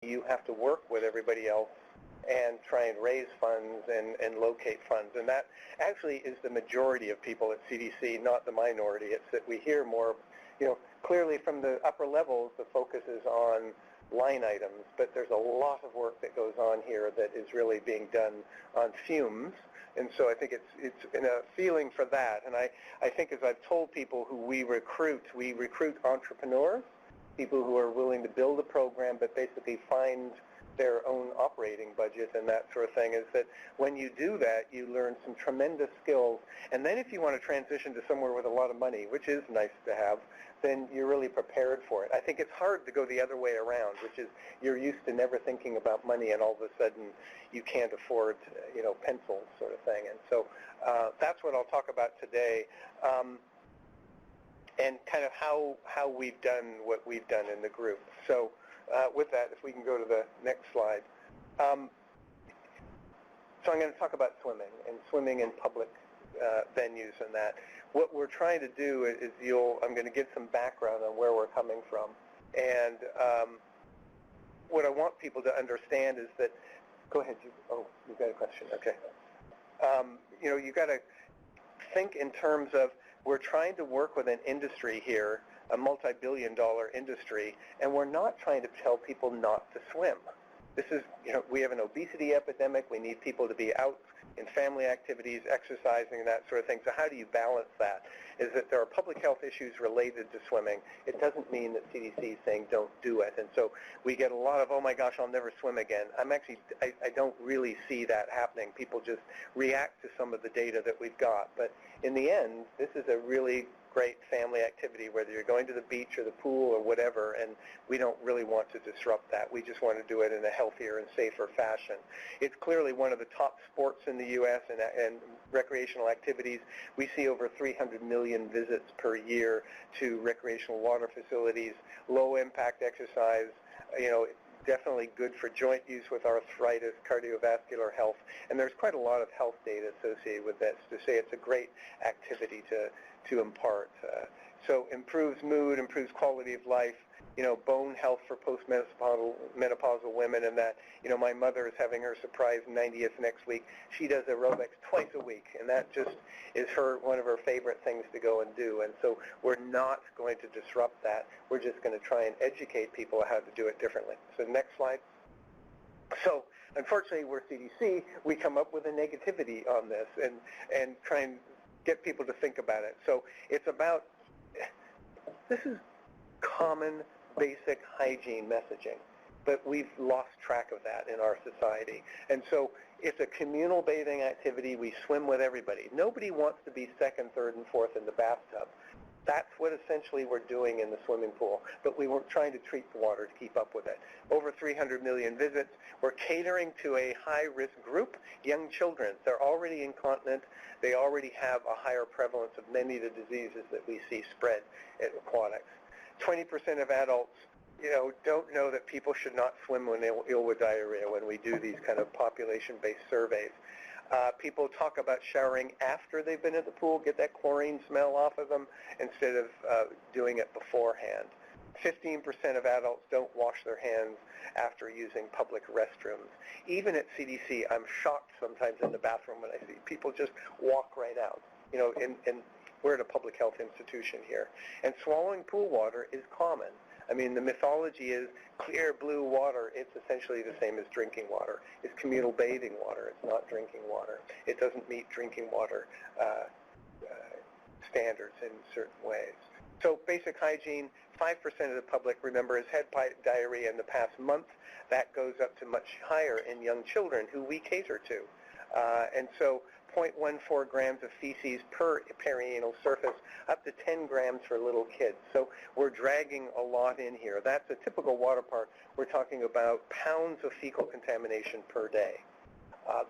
you have to work with everybody else and try and raise funds and locate funds. And that actually is the majority of people at CDC, not the minority. It's that we hear more, clearly from the upper levels, the focus is on line items, but there's a lot of work that goes on here that is really being done on fumes. And so I think it's in a feeling for that. And I think, as I've told people who we recruit entrepreneurs, people who are willing to build a program but basically find their own operating budget and that sort of thing, is that when you do that, you learn some tremendous skills. And then if you want to transition to somewhere with a lot of money, which is nice to have, then you're really prepared for it. I think it's hard to go the other way around, which is you're used to never thinking about money and all of a sudden you can't afford, pencils sort of thing. And so that's what I'll talk about today. And kind of how we've done what we've done in the group. So with that, if we can go to the next slide. So I'm going to talk about swimming in public venues and that. What we're trying to do is I'm going to give some background on where we're coming from. And what I want people to understand is that, go ahead, you've got a question, okay. You've got to think in terms of, we're trying to work with an industry here, a multi-billion-dollar industry, and we're not trying to tell people not to swim. This is, we have an obesity epidemic. We need people to be out in family activities, exercising, and that sort of thing. So how do you balance that? Is that there are public health issues related to swimming. It doesn't mean that CDC is saying don't do it. And so we get a lot of, oh my gosh, I'll never swim again. I don't really see that happening. People just react to some of the data that we've got. But in the end, this is a really great family activity, whether you're going to the beach or the pool or whatever, and we don't really want to disrupt that. We just want to do it in a healthier and safer fashion. It's clearly one of the top sports in the U.S. and recreational activities. We see over 300 million visits per year to recreational water facilities, low impact exercise, definitely good for joint use with arthritis, cardiovascular health, and there's quite a lot of health data associated with this to say it's a great activity to impart. So improves mood, improves quality of life, bone health for postmenopausal women, and that, my mother is having her surprise 90th next week. She does aerobics twice a week, and that just is one of her favorite things to go and do. And so we're not going to disrupt that. We're just going to try and educate people how to do it differently. So next slide. So unfortunately, we're CDC. We come up with a negativity on this and try and get people to think about it. So it's about, this is common basic hygiene messaging, but we've lost track of that in our society. And so it's a communal bathing activity. We swim with everybody. Nobody wants to be second, third, and fourth in the bathtub. That's what essentially we're doing in the swimming pool, but we weren't trying to treat the water to keep up with it. Over 300 million visits. We're catering to a high-risk group, young children. They're already incontinent. They already have a higher prevalence of many of the diseases that we see spread at aquatics. 20% of adults, don't know that people should not swim when they're ill with diarrhea when we do these kind of population-based surveys. People talk about showering after they've been at the pool, get that chlorine smell off of them instead of doing it beforehand. 15% of adults don't wash their hands after using public restrooms. Even at CDC, I'm shocked sometimes in the bathroom when I see people just walk right out. And we're at a public health institution here. And swallowing pool water is common. I mean, the mythology is clear blue water. It's essentially the same as drinking water. It's communal bathing water. It's not drinking water. It doesn't meet drinking water standards in certain ways. So basic hygiene, 5% of the public, remember, has had diarrhea in the past month. That goes up to much higher in young children who we cater to. And so 0.14 grams of feces per perianal surface, up to 10 grams for little kids. So we're dragging a lot in here. That's a typical water park. We're talking about pounds of fecal contamination per day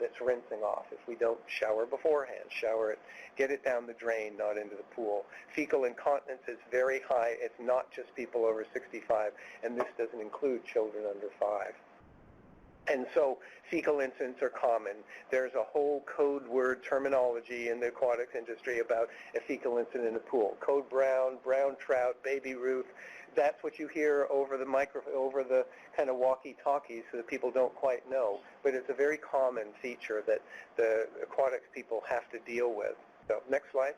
that's rinsing off. If we don't shower beforehand, shower it, get it down the drain, not into the pool. Fecal incontinence is very high. It's not just people over 65, and this doesn't include children under 5. And so fecal incidents are common. There's a whole code word terminology in the aquatics industry about a fecal incident in the pool. Code brown, brown trout, baby Ruth, That's what you hear over the kind of walkie-talkies, so that people don't quite know. But it's a very common feature that the aquatics people have to deal with. So next slide.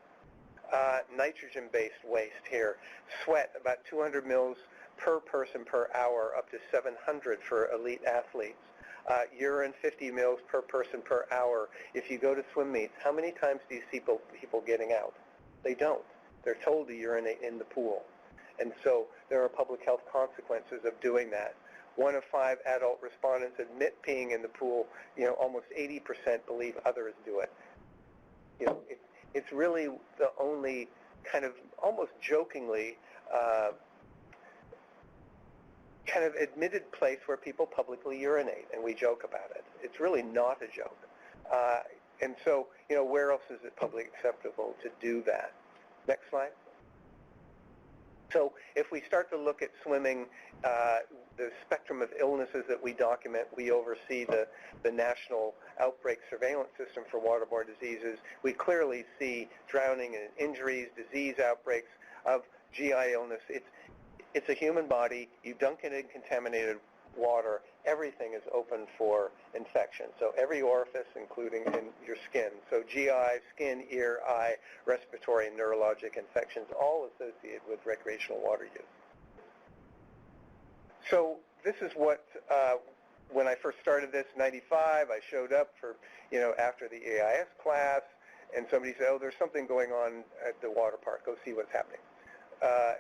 Nitrogen-based waste here. Sweat, about 200 mils per person per hour, up to 700 for elite athletes. Urine, 50 mils per person per hour. If you go to swim meets, how many times do you see people getting out? They don't. They're told to urinate in the pool. And so there are public health consequences of doing that. 1 of 5 adult respondents admit peeing in the pool. Almost 80% believe others do it. It's really the only kind of almost jokingly kind of admitted place where people publicly urinate, and we joke about it. It's really not a joke. And so, where else is it publicly acceptable to do that? Next slide. So if we start to look at swimming, the spectrum of illnesses that we document, we oversee the National Outbreak Surveillance System for Waterborne Diseases. We clearly see drowning and injuries, disease outbreaks of GI illness. It's a human body. You dunk it in contaminated water. Everything is open for infection. So every orifice, including in your skin. So GI, skin, ear, eye, respiratory, and neurologic infections, all associated with recreational water use. So this is what, when I first started this, 95, I showed up for, after the AIS class, and somebody said, oh, there's something going on at the water park. Go see what's happening.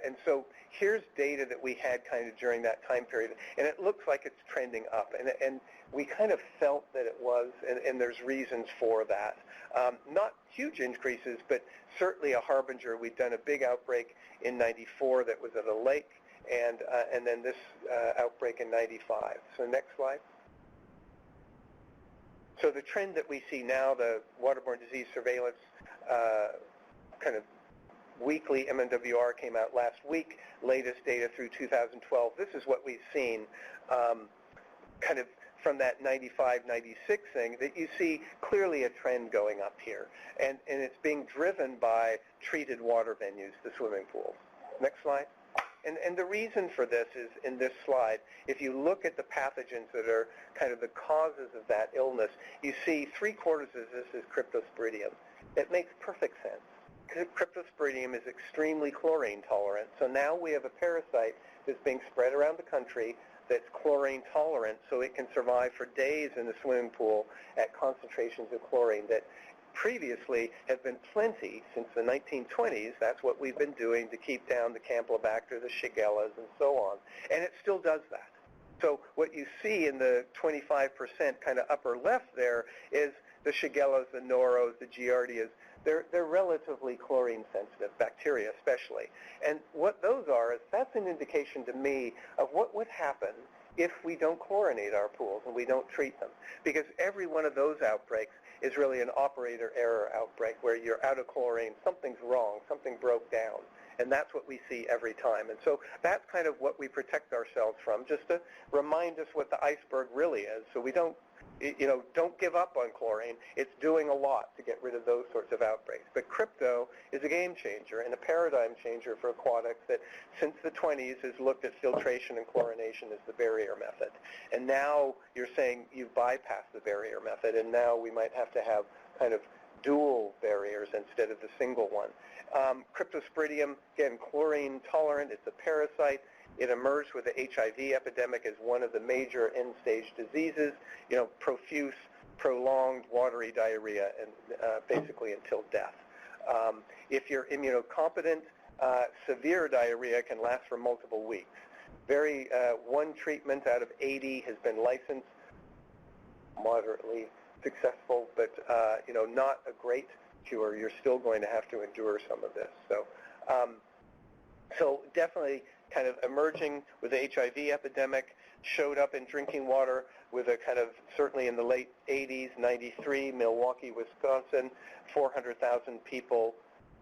And so here's data that we had kind of during that time period, and it looks like it's trending up, and we kind of felt that it was, and there's reasons for that. Not huge increases, but certainly a harbinger. We'd done a big outbreak in 94 that was at a lake, and then this outbreak in 95. So next slide. So the trend that we see now, the waterborne disease surveillance kind of weekly MMWR came out last week, latest data through 2012. This is what we've seen kind of from that 95, 96 thing, that you see clearly a trend going up here. And it's being driven by treated water venues, the swimming pools. Next slide. And the reason for this is in this slide. If you look at the pathogens that are kind of the causes of that illness, you see 3/4 of this is Cryptosporidium. It makes perfect sense. Cryptosporidium is extremely chlorine tolerant. So now we have a parasite that's being spread around the country that's chlorine tolerant, so it can survive for days in the swimming pool at concentrations of chlorine that previously have been plenty since the 1920s. That's what we've been doing to keep down the Campylobacter, the Shigellas, and so on. And it still does that. So what you see in the 25% kind of upper left there is the Shigellas, the Noros, the Giardias. They're relatively chlorine sensitive, bacteria especially. And what those are is that's an indication to me of what would happen if we don't chlorinate our pools and we don't treat them. Because every one of those outbreaks is really an operator error outbreak where you're out of chlorine, something's wrong, something broke down. And that's what we see every time. And so that's kind of what we protect ourselves from, just to remind us what the iceberg really is, so we don't give up on chlorine. It's doing a lot to get rid of those sorts of outbreaks. But crypto is a game changer and a paradigm changer for aquatics that since the 20s has looked at filtration and chlorination as the barrier method. And now you're saying you've bypassed the barrier method, and now we might have to have kind of dual barriers instead of the single one. Cryptosporidium, again, chlorine tolerant. It's a parasite. It emerged with the HIV epidemic as one of the major end-stage diseases, profuse, prolonged watery diarrhea, and basically until death. If you're immunocompetent, severe diarrhea can last for multiple weeks. One treatment out of 80 has been licensed, moderately successful, but not a great cure. You're still going to have to endure some of this. So definitely kind of emerging with the HIV epidemic, showed up in drinking water with a kind of, certainly in the late 80s, 93, Milwaukee, Wisconsin, 400,000 people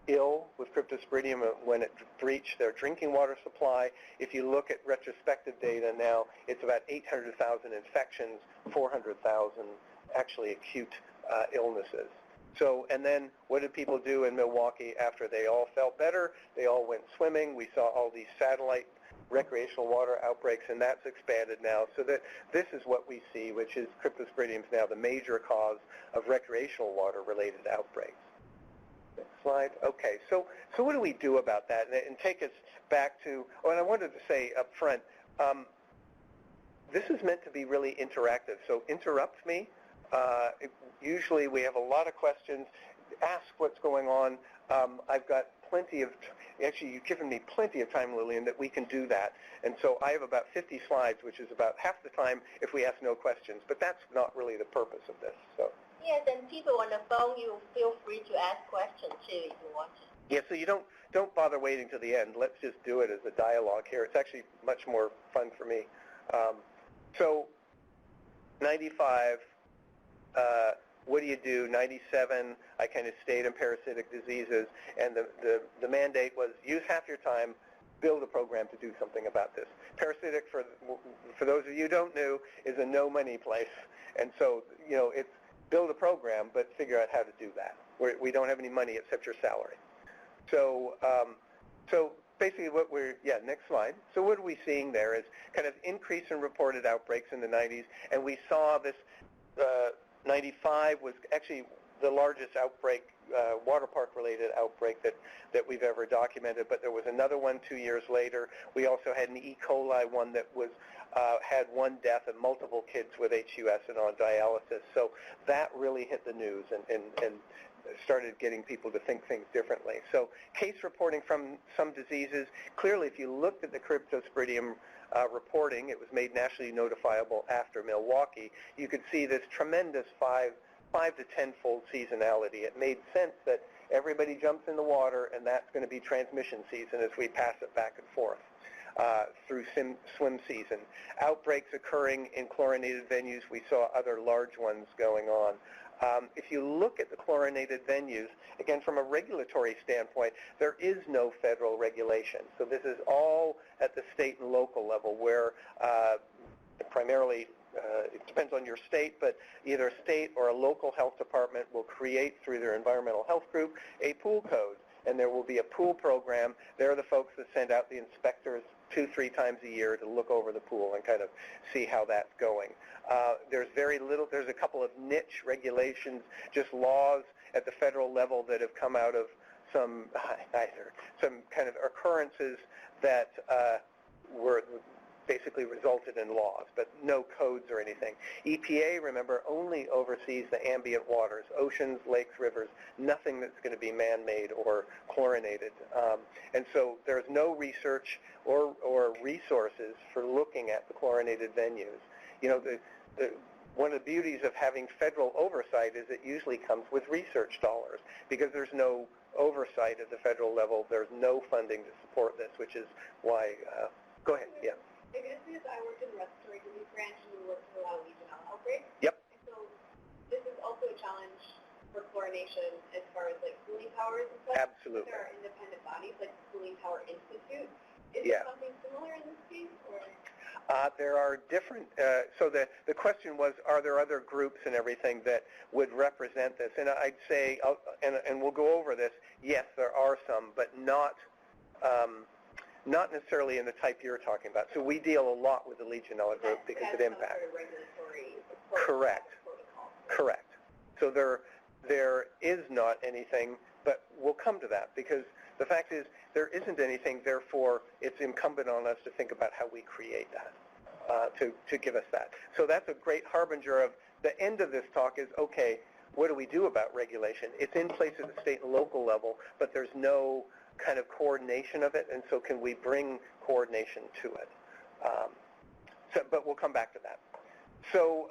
ill with Cryptosporidium when it breached their drinking water supply. If you look at retrospective data now, it's about 800,000 infections, 400,000 actually acute illnesses. So, and then what did people do in Milwaukee after they all felt better? They all went swimming. We saw all these satellite recreational water outbreaks, and that's expanded now. So that this is what we see, which is cryptosporidium is now the major cause of recreational water-related outbreaks. Next slide. Okay, so what do we do about that? And take us back to, and I wanted to say up front, this is meant to be really interactive, so interrupt me. Usually we have a lot of questions. Ask what's going on. I've got plenty of, actually you've given me plenty of time, Lillian, that we can do that. And so I have about 50 slides, which is about half the time if we ask no questions, but that's not really the purpose of this. So. Yes, and people on the phone, you feel free to ask questions too if you want to. Yeah, so you don't bother waiting to the end. Let's just do it as a dialogue here. It's actually much more fun for me. So 95, what do you do? 97, I kind of stayed in parasitic diseases, and the mandate was use half your time, build a program to do something about this. Parasitic, for those of you who don't know, is a no-money place, and so, you know, it's build a program, but figure out how to do that. We don't have any money except your salary. So, so basically what next slide. So what are we seeing there is kind of increase in reported outbreaks in the 90s, and we saw this, 95 was actually the largest outbreak, water park-related outbreak that we've ever documented, but there was another one 2 years later. We also had an E. coli one that was had one death and multiple kids with HUS and on dialysis. So that really hit the news and started getting people to think things differently. So case reporting from some diseases, clearly if you looked at the cryptosporidium reporting, it was made nationally notifiable after Milwaukee, you could see this tremendous 5 to 10-fold seasonality. It made sense that everybody jumps in the water and that's going to be transmission season as we pass it back and forth through swim season. Outbreaks occurring in chlorinated venues, we saw other large ones going on. If you look at the chlorinated venues, again, from a regulatory standpoint, there is no federal regulation. So this is all at the state and local level where primarily it depends on your state, but either a state or a local health department will create through their environmental health group a pool code, and there will be a pool program. They're the folks that send out the inspectors 2-3 times a year to look over the pool and kind of see how that's going. There's very little, there's a couple of niche regulations, just laws at the federal level that have come out of some kind of occurrences that were basically resulted in laws, but no codes or anything. EPA, remember, only oversees the ambient waters, oceans, lakes, rivers, nothing that's going to be man-made or chlorinated. And so there's no research or resources for looking at the chlorinated venues. You know, one of the beauties of having federal oversight is it usually comes with research dollars because there's no oversight at the federal level. There's no funding to support this, which is why, go ahead, yeah. I guess because I worked in the respiratory disease branch and we worked with a lot of Legionella outbreaks. Yep. And so this is also a challenge for chlorination as far as like cooling towers and stuff. Absolutely. There are independent bodies like the Cooling Tower Institute. Is Yeah. there something similar in this case? Or? There are different, so the question was, are there other groups and everything that would represent this? And I'd say, and we'll go over this, yes, there are some, but not necessarily in the type you're talking about. So we deal a lot with the Legionella group because it impacts. Correct. Correct. So there is not anything, but we'll come to that because the fact is there isn't anything, therefore it's incumbent on us to think about how we create that, to give us that. So that's a great harbinger of the end of this talk is, okay, what do we do about regulation? It's in place at the state and local level, but there's no kind of coordination of it, and so can we bring coordination to it? But we'll come back to that. So,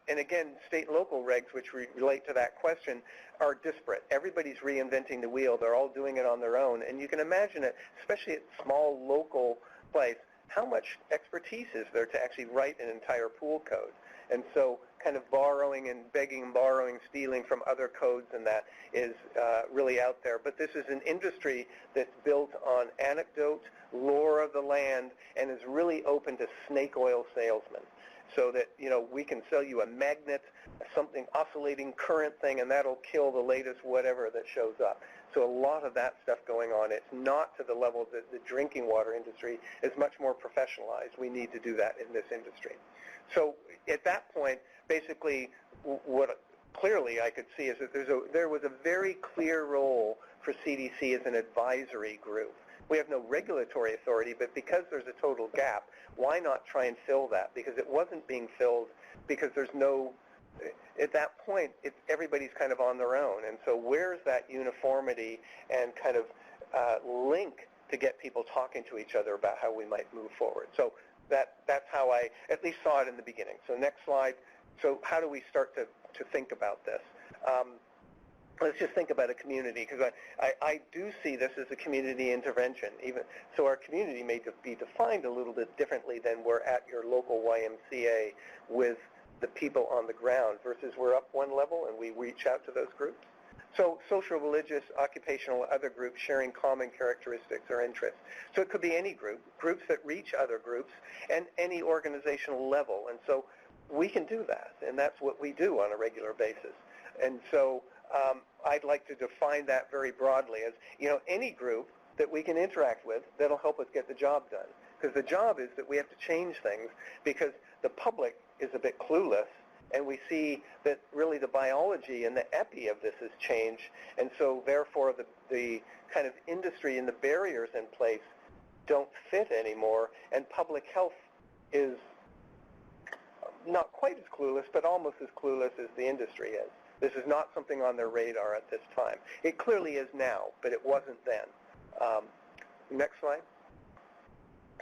and again, state and local regs, which relate to that question, are disparate. Everybody's reinventing the wheel. They're all doing it on their own. And you can imagine it, especially at small local place, how much expertise is there to actually write an entire pool code? And so kind of borrowing and begging and borrowing, stealing from other codes and that is really out there. But this is an industry that's built on anecdote, lore of the land, and is really open to snake oil salesmen. so that, we can sell you a magnet, something oscillating current thing, and that'll kill the latest whatever that shows up. So a lot of that stuff going on. It's not to the level that the drinking water industry is much more professionalized. We need to do that in this industry. So at that point, basically, what clearly I could see is that there was a very clear role for CDC as an advisory group. We have no regulatory authority, but because there's a total gap, why not try and fill that? Because it wasn't being filled because there's no, at that point, everybody's kind of on their own. And so where's that uniformity and kind of link to get people talking to each other about how we might move forward? So that's how I at least saw it in the beginning. So next slide. So how do we start to think about this? Let's just think about a community, because I do see this as a community intervention. Even so, our community may be defined a little bit differently than we're at your local YMCA with the people on the ground versus we're up one level and we reach out to those groups. So social, religious, occupational, other groups sharing common characteristics or interests. So it could be any group, groups that reach other groups, and any organizational level. And so we can do that, and that's what we do on a regular basis. And so I'd like to define that very broadly as, any group that we can interact with that'll help us get the job done. Because the job is that we have to change things because the public is a bit clueless, and we see that really the biology and the epi of this has changed, and so therefore the kind of industry and the barriers in place don't fit anymore, and public health is not quite as clueless, but almost as clueless as the industry is. This is not something on their radar at this time. It clearly is now, but it wasn't then. Next slide.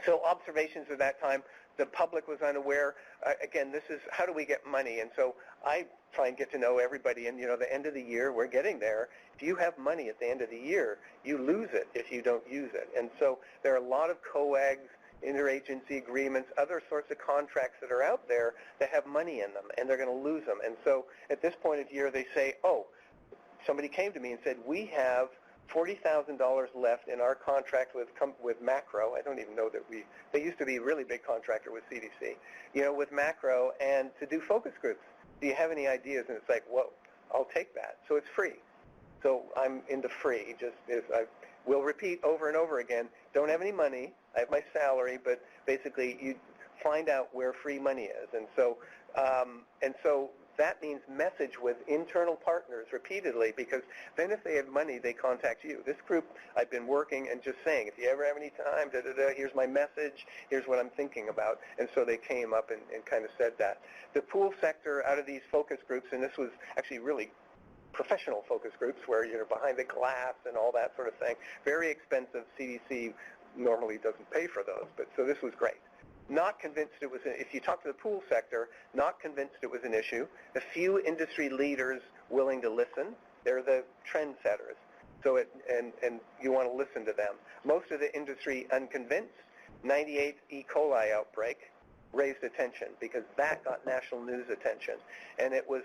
So observations at that time, the public was unaware. Again, this is how do we get money? And so I try and get to know everybody. And, the end of the year, we're getting there. If you have money at the end of the year, you lose it if you don't use it. And so there are a lot of COAGs, interagency agreements, other sorts of contracts that are out there that have money in them, and they're going to lose them. And so at this point of year, they say, oh, somebody came to me and said, we have $40,000 left in our contract with Macro. I don't even know that they used to be a really big contractor with CDC, with Macro, and to do focus groups. Do you have any ideas? And it's like, well, I'll take that. So it's free. So I'm into free. We'll repeat over and over again, don't have any money, I have my salary, but basically you find out where free money is. And so that means message with internal partners repeatedly, because then if they have money, they contact you. This group, I've been working and just saying, if you ever have any time, here's my message, here's what I'm thinking about. And so they came up and kind of said that. The pool sector, out of these focus groups, and this was actually really professional focus groups where you're behind the glass and all that sort of thing. Very expensive. CDC normally doesn't pay for those, but so this was great. Not convinced it was, if you talk to the pool sector, not convinced it was an issue. A few industry leaders willing to listen. They're the trendsetters. So and you want to listen to them. Most of the industry unconvinced. 98 E. coli outbreak raised attention because that got national news attention. And it was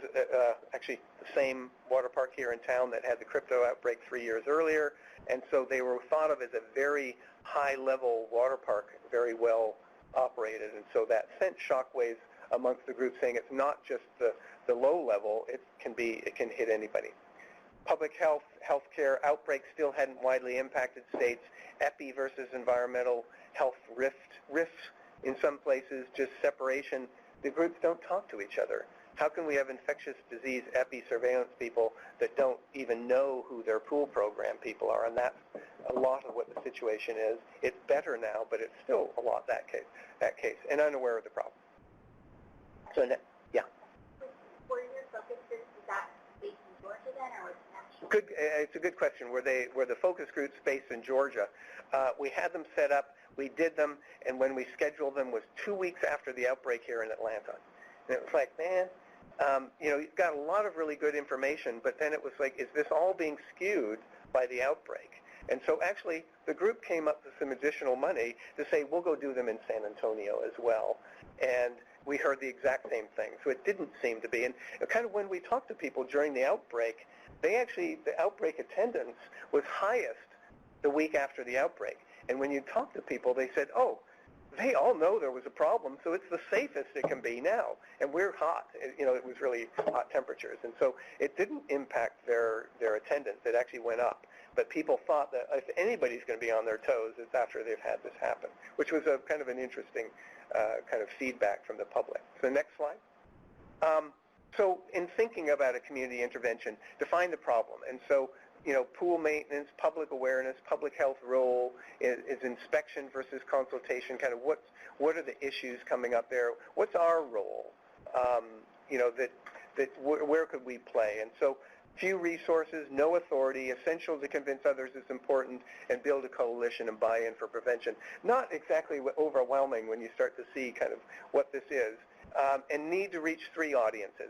actually the same water park here in town that had the crypto outbreak 3 years earlier. And so they were thought of as a very high-level water park, very well operated. And so that sent shockwaves amongst the group saying it's not just the low level, it can hit anybody. Public health, healthcare outbreaks still hadn't widely impacted states. Epi versus environmental health rifts in some places, just separation. The groups don't talk to each other. How can we have infectious disease epi surveillance people that don't even know who their pool program people are? And that's a lot of what the situation is. It's better now, but it's still a lot that case, and unaware of the problem. So, yeah. Were your focus groups, is that based in Georgia then, or was it national? Good. It's a good question. Were the focus groups based in Georgia? We had them set up. We did them, and when we scheduled them was 2 weeks after the outbreak here in Atlanta. And it was like, man, you've got a lot of really good information, but then it was like, is this all being skewed by the outbreak? And so actually, the group came up with some additional money to say, we'll go do them in San Antonio as well. And we heard the exact same thing. So it didn't seem to be. And kind of when we talked to people during the outbreak, the outbreak attendance was highest the week after the outbreak. And when you talk to people, they said, oh, they all know there was a problem, so it's the safest it can be now. And we're hot. It was really hot temperatures. And so it didn't impact their attendance. It actually went up. But people thought that if anybody's going to be on their toes, it's after they've had this happen, which was a kind of an interesting kind of feedback from the public. So next slide. So in thinking about a community intervention, define the problem. And so, pool maintenance, public awareness, public health role, is inspection versus consultation, kind of what are the issues coming up there? What's our role? Where could we play? And so few resources, no authority, essential to convince others it's important, and build a coalition and buy-in for prevention. Not exactly overwhelming when you start to see kind of what this is. And need to reach 3 audiences.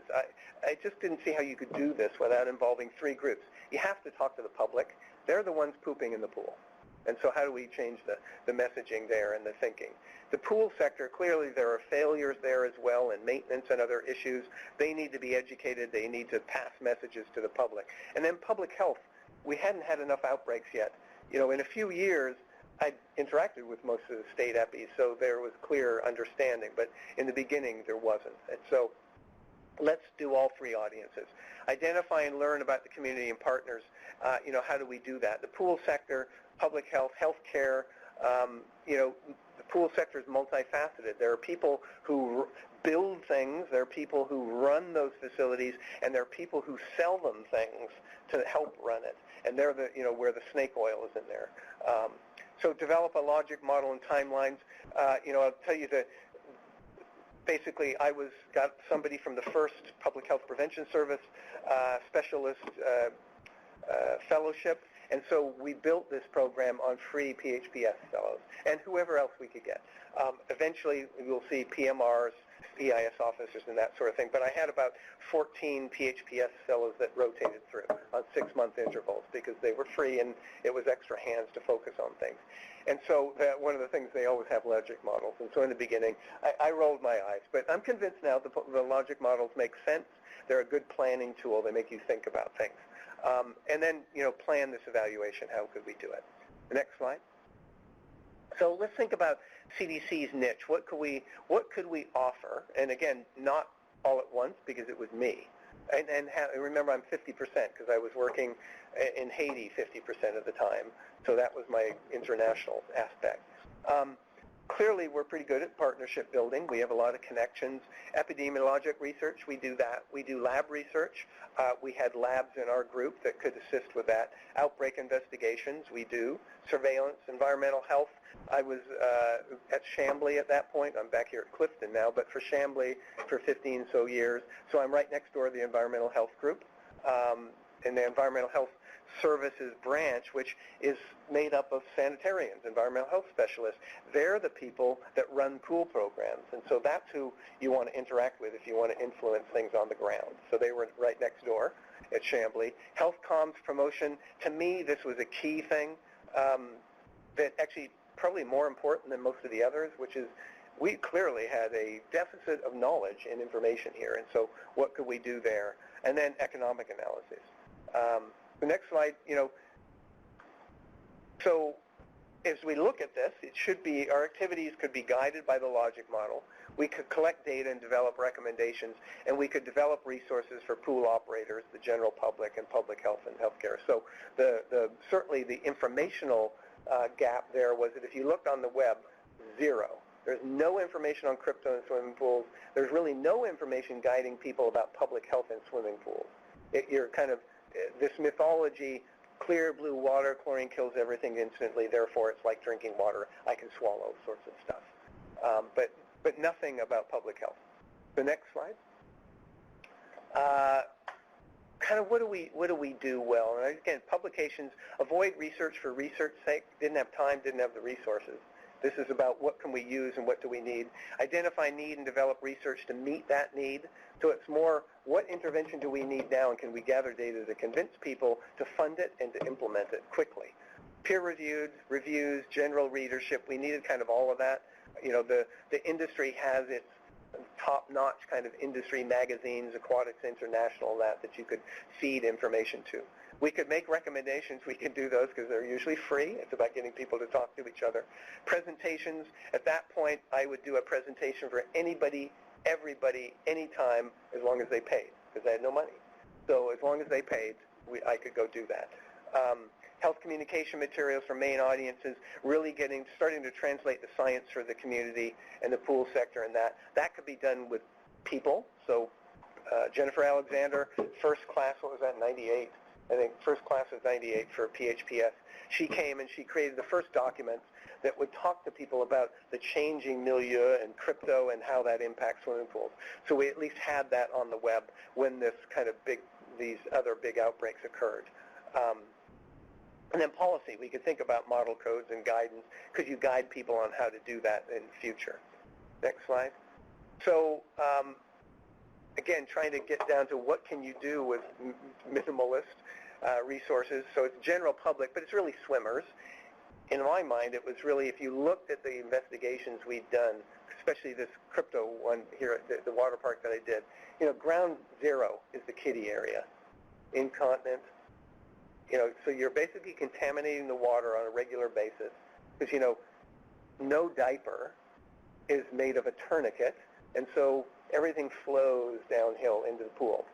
I just didn't see how you could do this without involving 3 groups. You have to talk to the public. They're the ones pooping in the pool. And so how do we change the messaging there and the thinking? The pool sector, clearly there are failures there as well, and maintenance and other issues. They need to be educated. They need to pass messages to the public. And then public health. We hadn't had enough outbreaks yet. In a few years, I interacted with most of the state EPIs, so there was clear understanding. But in the beginning, there wasn't. And so let's do all 3 audiences. Identify and learn about the community and partners. How do we do that? The pool sector, public health, healthcare, the pool sector is multifaceted. There are people who build things, there are people who run those facilities, and there are people who sell them things to help run it. And they're where the snake oil is in there. So develop a logic model and timelines. I'll tell you that basically I got somebody from the first Public Health Prevention Service specialist fellowship, and so we built this program on free PHPS fellows and whoever else we could get. Eventually you'll see PMRs, EIS officers and that sort of thing, but I had about 14 PHPS fellows that rotated through on 6-month intervals because they were free and it was extra hands to focus on things. And so one of the things, they always have logic models, and so in the beginning I rolled my eyes, but I'm convinced now the logic models make sense. They're a good planning tool. They make you think about things. And then, plan this evaluation. How could we do it? The next slide. So let's think about CDC's niche. What could we offer? And again, not all at once because it was me. And remember, I'm 50% because I was working in Haiti 50% of the time. So that was my international aspect. Clearly, we're pretty good at partnership building. We have a lot of connections. Epidemiologic research, we do that. We do lab research. We had labs in our group that could assist with that. Outbreak investigations, we do. Surveillance, environmental health. I was at Chambly at that point. I'm back here at Clifton now, but for Chambly for 15 so years. So I'm right next door to the environmental health group. And the environmental health services branch, which is made up of sanitarians, environmental health specialists. They're the people that run pool programs, and so that's who you want to interact with if you want to influence things on the ground. So they were right next door at Chambly. Health comms promotion, to me, this was a key thing that actually probably more important than most of the others, which is we clearly had a deficit of knowledge and information here, and so what could we do there? And then economic analysis. The next slide, so as we look at this, it should be, our activities could be guided by the logic model. We could collect data and develop recommendations, and we could develop resources for pool operators, the general public, and public health and healthcare. So certainly the informational gap there was that if you looked on the web, 0. There's no information on crypto and swimming pools. There's really no information guiding people about public health and swimming pools. You're kind of, this mythology, clear blue water, chlorine kills everything instantly, therefore it's like drinking water, I can swallow sorts of stuff. But nothing about public health. The next slide. Kind of what do we do well? And again, publications, avoid research for research's sake, didn't have time, didn't have the resources. This is about what can we use and what do we need. Identify need and develop research to meet that need. So it's more, what intervention do we need now, and can we gather data to convince people to fund it and to implement it quickly? Peer-reviewed, reviews, general readership, we needed kind of all of that. The industry has its top-notch kind of industry magazines, Aquatics International, that you could feed information to. We could make recommendations. We can do those because they're usually free. It's about getting people to talk to each other. Presentations, at that point, I would do a presentation for anybody, everybody, anytime, as long as they paid, because I had no money. So as long as they paid, I could go do that. Health communication materials for main audiences, really starting to translate the science for the community and the pool sector, and that could be done with people. So Jennifer Alexander, first class, what was that, 98? I think first class was 98 for PHPS. She came and she created the first documents that would talk to people about the changing milieu and crypto and how that impacts swimming pools. So we at least had that on the web when these other big outbreaks occurred. And then policy, we could think about model codes and guidance. Could you guide people on how to do that in the future? Next slide. So again, trying to get down to what can you do with minimalist resources. So it's general public, but it's really swimmers. In my mind, it was really, if you looked at the investigations we'd done, especially this crypto one here at the water park that I did, ground zero is the kiddie area, incontinent. So you're basically contaminating the water on a regular basis because, no diaper is made of a tourniquet, and so everything flows downhill into the pool.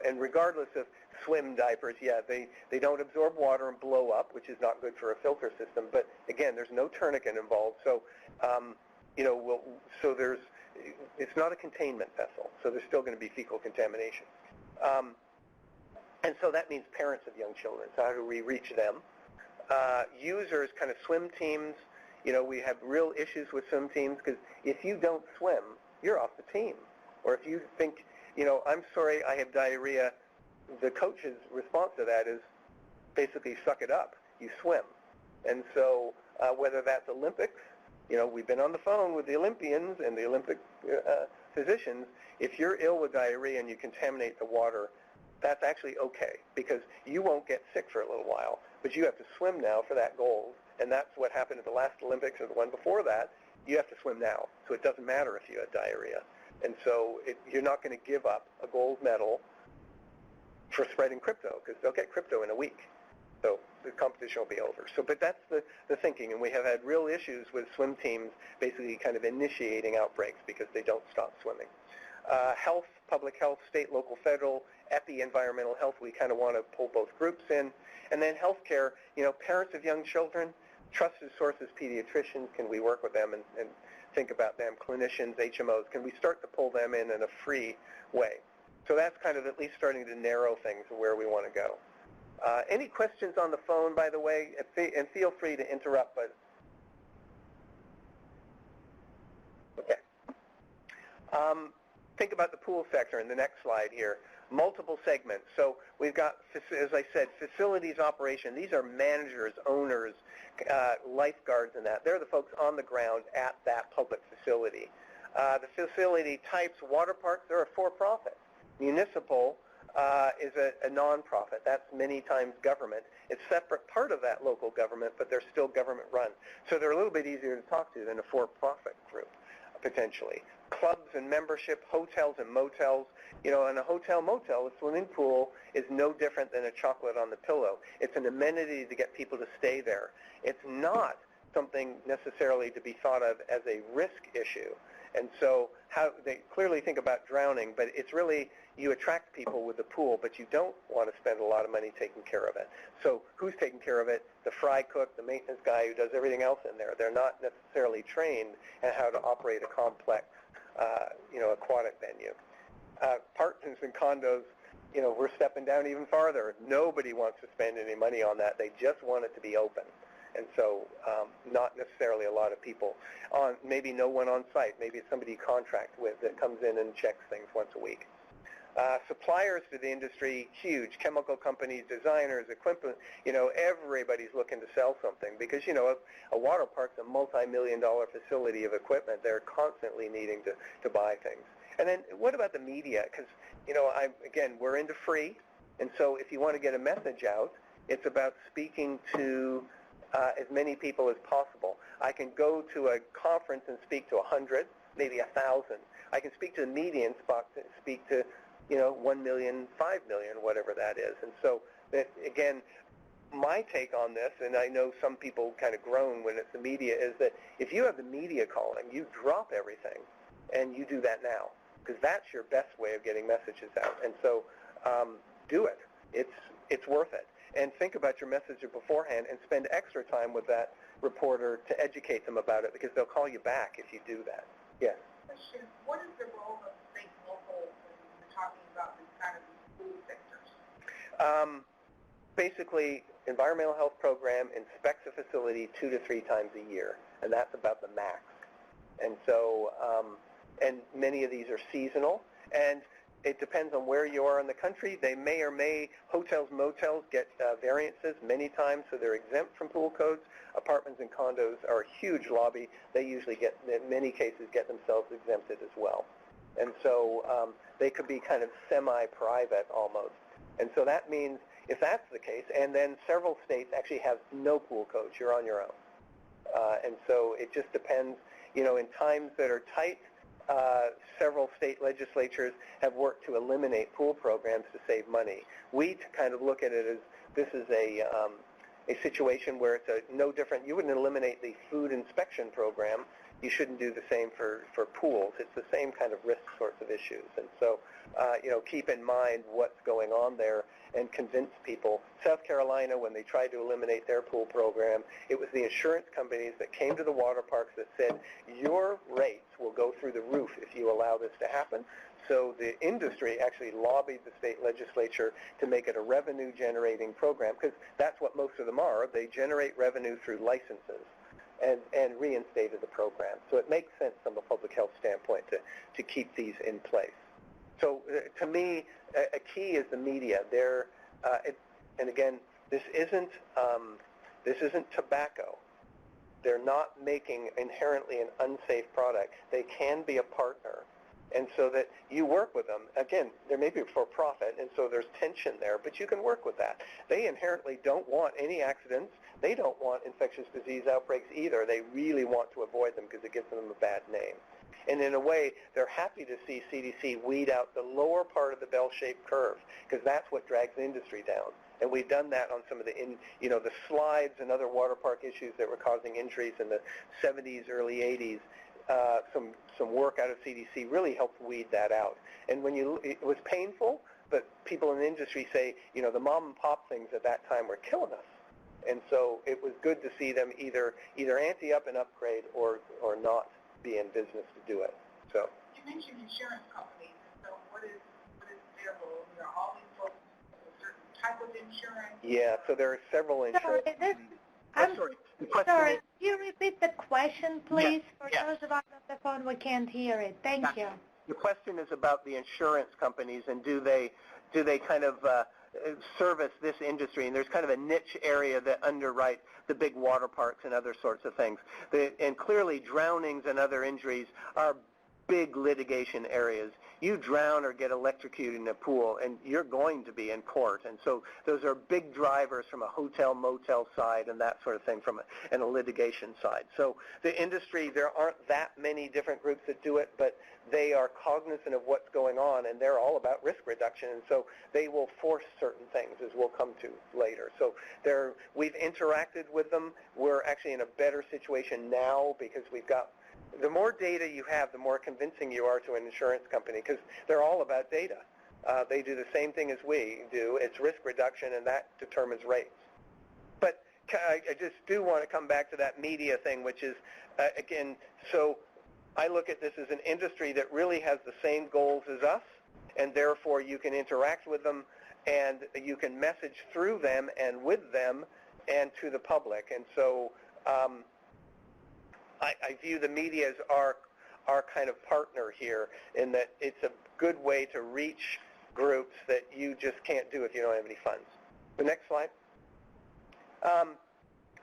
And regardless of swim diapers, they don't absorb water and blow up, which is not good for a filter system. But again, there's no tourniquet involved, so it's not a containment vessel. So there's still going to be fecal contamination. And so that means parents of young children. So how do we reach them? Users, kind of swim teams. We have real issues with swim teams because if you don't swim, you're off the team. Or if you think, I'm sorry, I have diarrhea, the coach's response to that is basically suck it up. You swim. And so whether that's Olympics, we've been on the phone with the Olympians and the Olympic physicians. If you're ill with diarrhea and you contaminate the water, that's actually okay because you won't get sick for a little while, but you have to swim now for that gold, and that's what happened at the last Olympics or the one before that. You have to swim now, so it doesn't matter if you had diarrhea. And so you're not going to give up a gold medal for spreading crypto because they'll get crypto in a week. So the competition will be over. So, but that's the thinking, and we have had real issues with swim teams basically kind of initiating outbreaks because they don't stop swimming. Health, public health, state, local, federal, epi, environmental health, we kind of want to pull both groups in. And then healthcare, parents of young children, trusted sources, pediatricians, can we work with them and think about them, clinicians, HMOs, can we start to pull them in a free way? So that's kind of at least starting to narrow things where we want to go. Any questions on the phone, by the way, and feel free to interrupt, but okay. Think about the pool sector in the next slide here. Multiple segments. So we've got, as I said, facilities operation. These are managers, owners, lifeguards and that. They're the folks on the ground at that public facility. The facility types, water parks, they're a for-profit. Municipal is a non-profit. That's many times government. It's a separate part of that local government, but they're still government run. So they're a little bit easier to talk to than a for-profit group, potentially. Clubs and membership, hotels and motels. In a hotel motel, a swimming pool is no different than a chocolate on the pillow. It's an amenity to get people to stay there. It's not something necessarily to be thought of as a risk issue. And so how they clearly think about drowning, but it's really you attract people with the pool, but you don't want to spend a lot of money taking care of it. So who's taking care of it? The fry cook, the maintenance guy who does everything else in there. They're not necessarily trained in how to operate a complex aquatic venue. Apartments and condos, we're stepping down even farther. Nobody wants to spend any money on that. They just want it to be open. And so not necessarily a lot of people on, maybe no one on site. Maybe it's somebody you contract with that comes in and checks things once a week. Suppliers to the industry, huge. Chemical companies, designers, equipment, everybody's looking to sell something because, a water park's a multi-million-dollar facility of equipment. They're constantly needing to buy things. And then what about the media? Because, again, we're into free. And so if you want to get a message out, it's about speaking to as many people as possible. I can go to a conference and speak to 100, maybe 1,000. I can speak to the media and speak to, 1 million, 5 million, whatever that is. And so, that, again, my take on this, and I know some people kind of groan when it's the media, is that if you have the media calling, you drop everything, and you do that now, because that's your best way of getting messages out. And so do it. It's worth it. And think about your message beforehand and spend extra time with that reporter to educate them about it, because they'll call you back if you do that. Yes? Question, what is the role of state and local when we're talking about these kind of food sectors? Basically, environmental health program inspects a facility 2 to 3 times a year, and that's about the max. And so, and many of these are seasonal, and it depends on where you are in the country. They may or may, hotels, motels get variances many times, so they're exempt from pool codes. Apartments and condos are a huge lobby. They usually get, in many cases, get themselves exempted as well. And so they could be kind of semi-private almost. And so that means, if that's the case, and then several states actually have no pool codes, you're on your own. And so it just depends, in times that are tight, several state legislatures have worked to eliminate pool programs to save money. We kind of look at it as this is a situation where it's no different. You wouldn't eliminate the food inspection program. You shouldn't do the same for pools. It's the same kind of risk sorts of issues. And so, keep in mind what's going on there and convince people. South Carolina, when they tried to eliminate their pool program, it was the insurance companies that came to the water parks that said, your rates will go through the roof if you allow this to happen. So the industry actually lobbied the state legislature to make it a revenue-generating program, because that's what most of them are. They generate revenue through licenses. And reinstated the program. So it makes sense from a public health standpoint to keep these in place. So to me, a key is the media. And again, this isn't tobacco. They're not making inherently an unsafe product. They can be a partner. And so that you work with them. Again, there may be for profit, and so there's tension there, but you can work with that. They inherently don't want any accidents. They don't want infectious disease outbreaks either. They really want to avoid them because it gives them a bad name. And in a way, they're happy to see CDC weed out the lower part of the bell-shaped curve, because that's what drags the industry down. And we've done that on some of the slides and other water park issues that were causing injuries in the 70s, early 80s. Some work out of CDC really helped weed that out. And it was painful, but people in the industry say, the mom and pop things at that time were killing us. And so it was good to see them either ante up and upgrade or not be in business to do it. So you mentioned insurance companies. So what is their role? Are all these folks a certain type of insurance? Yeah. So there are several insurance. I'm sorry. Can you repeat the question, please? Yes. For those of us on the phone, we can't hear it. Thank you. The question is about the insurance companies, and do they kind of service this industry? And there's kind of a niche area that underwrite the big water parks and other sorts of things. And clearly, drownings and other injuries are big litigation areas. You drown or get electrocuted in a pool, and you're going to be in court. And so those are big drivers from a hotel, motel side and that sort of thing from a litigation side. So the industry, there aren't that many different groups that do it, but they are cognizant of what's going on, and they're all about risk reduction. And so they will force certain things, as we'll come to later. So we've interacted with them. We're actually in a better situation now because we've got the more data you have, the more convincing you are to an insurance company, because they're all about data. They do the same thing as we do. It's risk reduction, and that determines rates. But I just do want to come back to that media thing, which is, again, so I look at this as an industry that really has the same goals as us, and therefore you can interact with them, and you can message through them and with them and to the public. And so I view the media as our kind of partner here, in that it's a good way to reach groups that you just can't do if you don't have any funds. The next slide.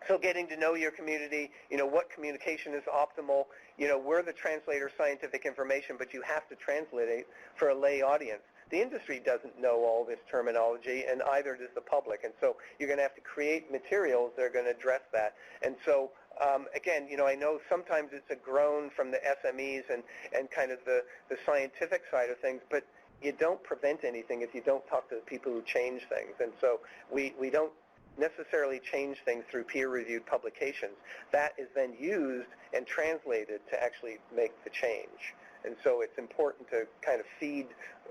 So getting to know your community, what communication is optimal. We're the translator of scientific information, but you have to translate it for a lay audience. The industry doesn't know all this terminology, and either does the public. And so you're going to have to create materials that are going to address that. And so Again, I know sometimes it's a groan from the SMEs and kind of the scientific side of things, but you don't prevent anything if you don't talk to the people who change things. And so we don't necessarily change things through peer-reviewed publications. That is then used and translated to actually make the change. And so it's important to kind of feed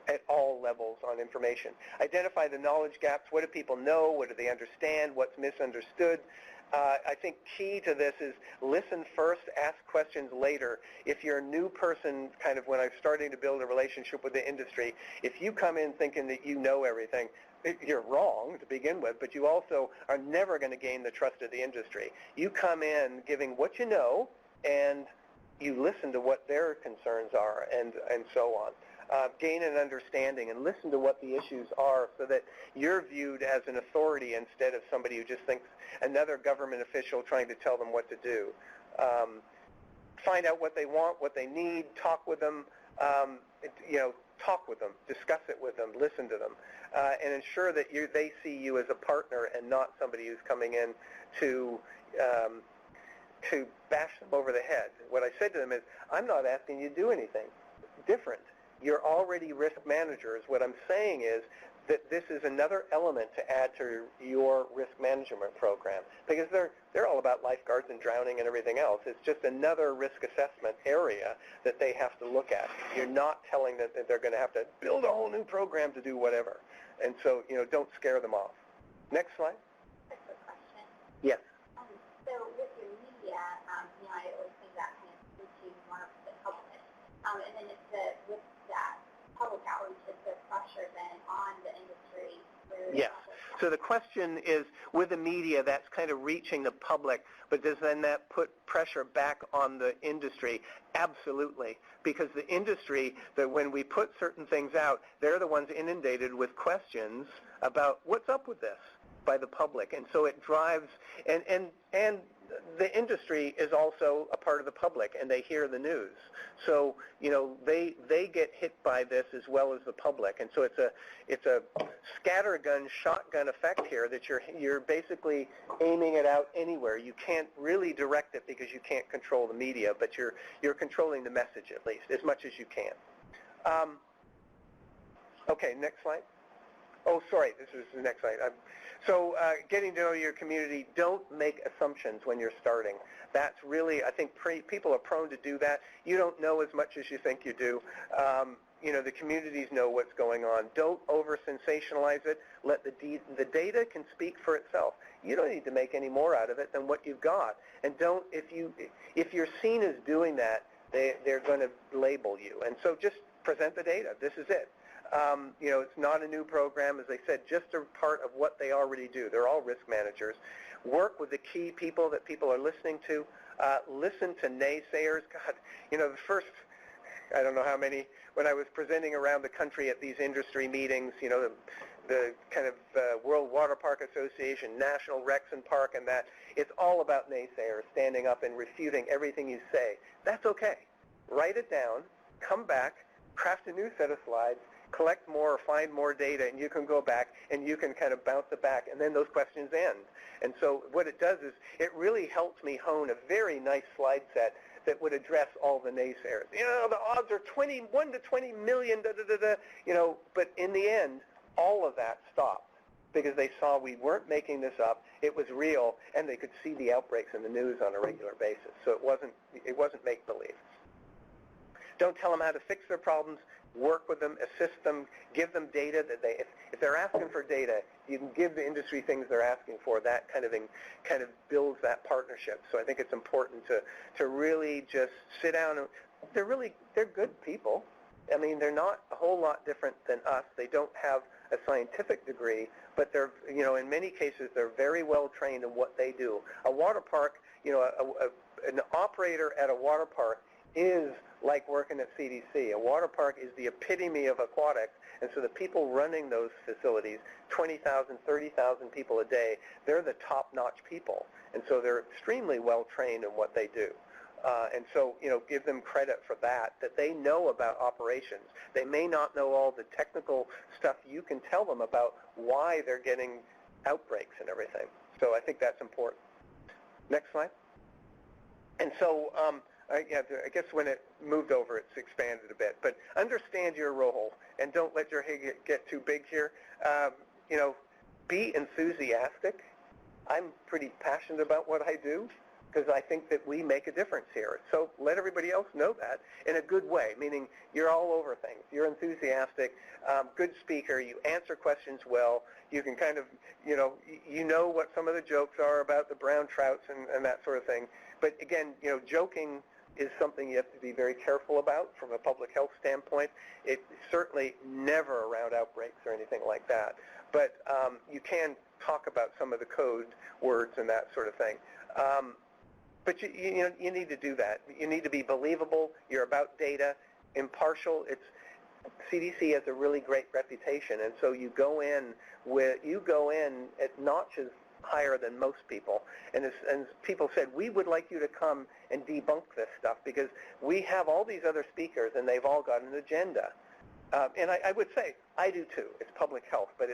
at all levels on information. Identify the knowledge gaps. What do people know? What do they understand? What's misunderstood? I think key to this is listen first, ask questions later. If you're a new person, kind of when I'm starting to build a relationship with the industry, if you come in thinking that you know everything, you're wrong to begin with, but you also are never going to gain the trust of the industry. You come in giving what you know, and you listen to what their concerns are, and so on. Gain an understanding and listen to what the issues are so that you're viewed as an authority instead of somebody who just thinks another government official trying to tell them what to do. Find out what they want, what they need, talk with them, talk with them, discuss it with them, listen to them, and ensure that they see you as a partner and not somebody who's coming in to bash them over the head. What I said to them is, I'm not asking you to do anything different. You're already risk managers. What I'm saying is that this is another element to add to your risk management program, because they're all about lifeguards and drowning and everything else. It's just another risk assessment area that they have to look at. You're not telling them that they're going to have to build a whole new program to do whatever. And so, don't scare them off. Next slide. That's a question. Yes. So with your media, I always think that kind of into more of the public. And then with that public outreach, is there pressure then on the industry? Yes. So the question is, with the media, that's kind of reaching the public, but does then that put pressure back on the industry? Absolutely. Because the industry, that when we put certain things out, they're the ones inundated with questions about what's up with this by the public. And so it drives, and the industry is also a part of the public, and they hear the news. So, they get hit by this as well as the public. And so it's a scattergun, shotgun effect here that you're basically aiming it out anywhere. You can't really direct it because you can't control the media, but you're controlling the message at least as much as you can. Okay, next slide. Oh, sorry, this is the next slide. So getting to know your community, don't make assumptions when you're starting. That's really, I think people are prone to do that. You don't know as much as you think you do. The communities know what's going on. Don't over-sensationalize it. Let the data can speak for itself. You don't need to make any more out of it than what you've got. And if you're seen as doing that, they're going to label you. And so just present the data. This is it. It's not a new program, as I said, just a part of what they already do. They're all risk managers. Work with the key people that people are listening to. Listen to naysayers. God, the first, I don't know how many, when I was presenting around the country at these industry meetings, the kind of World Water Park Association, National Recs and Park, and that, it's all about naysayers standing up and refuting everything you say. That's okay. Write it down, come back, craft a new set of slides, collect more or find more data, and you can go back and you can kind of bounce it back, and then those questions end. And so what it does is it really helps me hone a very nice slide set that would address all the naysayers. The odds are 1 to 20 million, but in the end, all of that stopped because they saw we weren't making this up, it was real, and they could see the outbreaks in the news on a regular basis. So it wasn't make-believe. Don't tell them how to fix their problems. Work with them, assist them, give them data that if they're asking for data, you can give the industry things they're asking for. That kind of builds that partnership. So I think it's important to really just sit down. And they're good people. I mean, they're not a whole lot different than us. They don't have a scientific degree, but they're, in many cases, they're very well trained in what they do. A water park, an operator at a water park is like working at CDC. A water park is the epitome of aquatics, and so the people running those facilities, 20,000, 30,000 people a day, they're the top-notch people, and so they're extremely well trained in what they do. And so, give them credit for that they know about operations. They may not know all the technical stuff. You can tell them about why they're getting outbreaks and everything. So I think that's important. Next slide. And so, I guess when it moved over, it's expanded a bit. But understand your role, and don't let your head get too big here. Be enthusiastic. I'm pretty passionate about what I do because I think that we make a difference here. So let everybody else know that in a good way, meaning you're all over things. You're enthusiastic, good speaker. You answer questions well. You can kind of, you know what some of the jokes are about the brown trouts and that sort of thing. But again, joking is something you have to be very careful about from a public health standpoint. It's certainly never around outbreaks or anything like that. But you can talk about some of the code words and that sort of thing. But you need to do that. You need to be believable. You're about data, impartial. CDC has a really great reputation, and so you go in at notches higher than most people. And people said, we would like you to come and debunk this stuff because we have all these other speakers and they've all got an agenda. And I would say, I do too. It's public health, but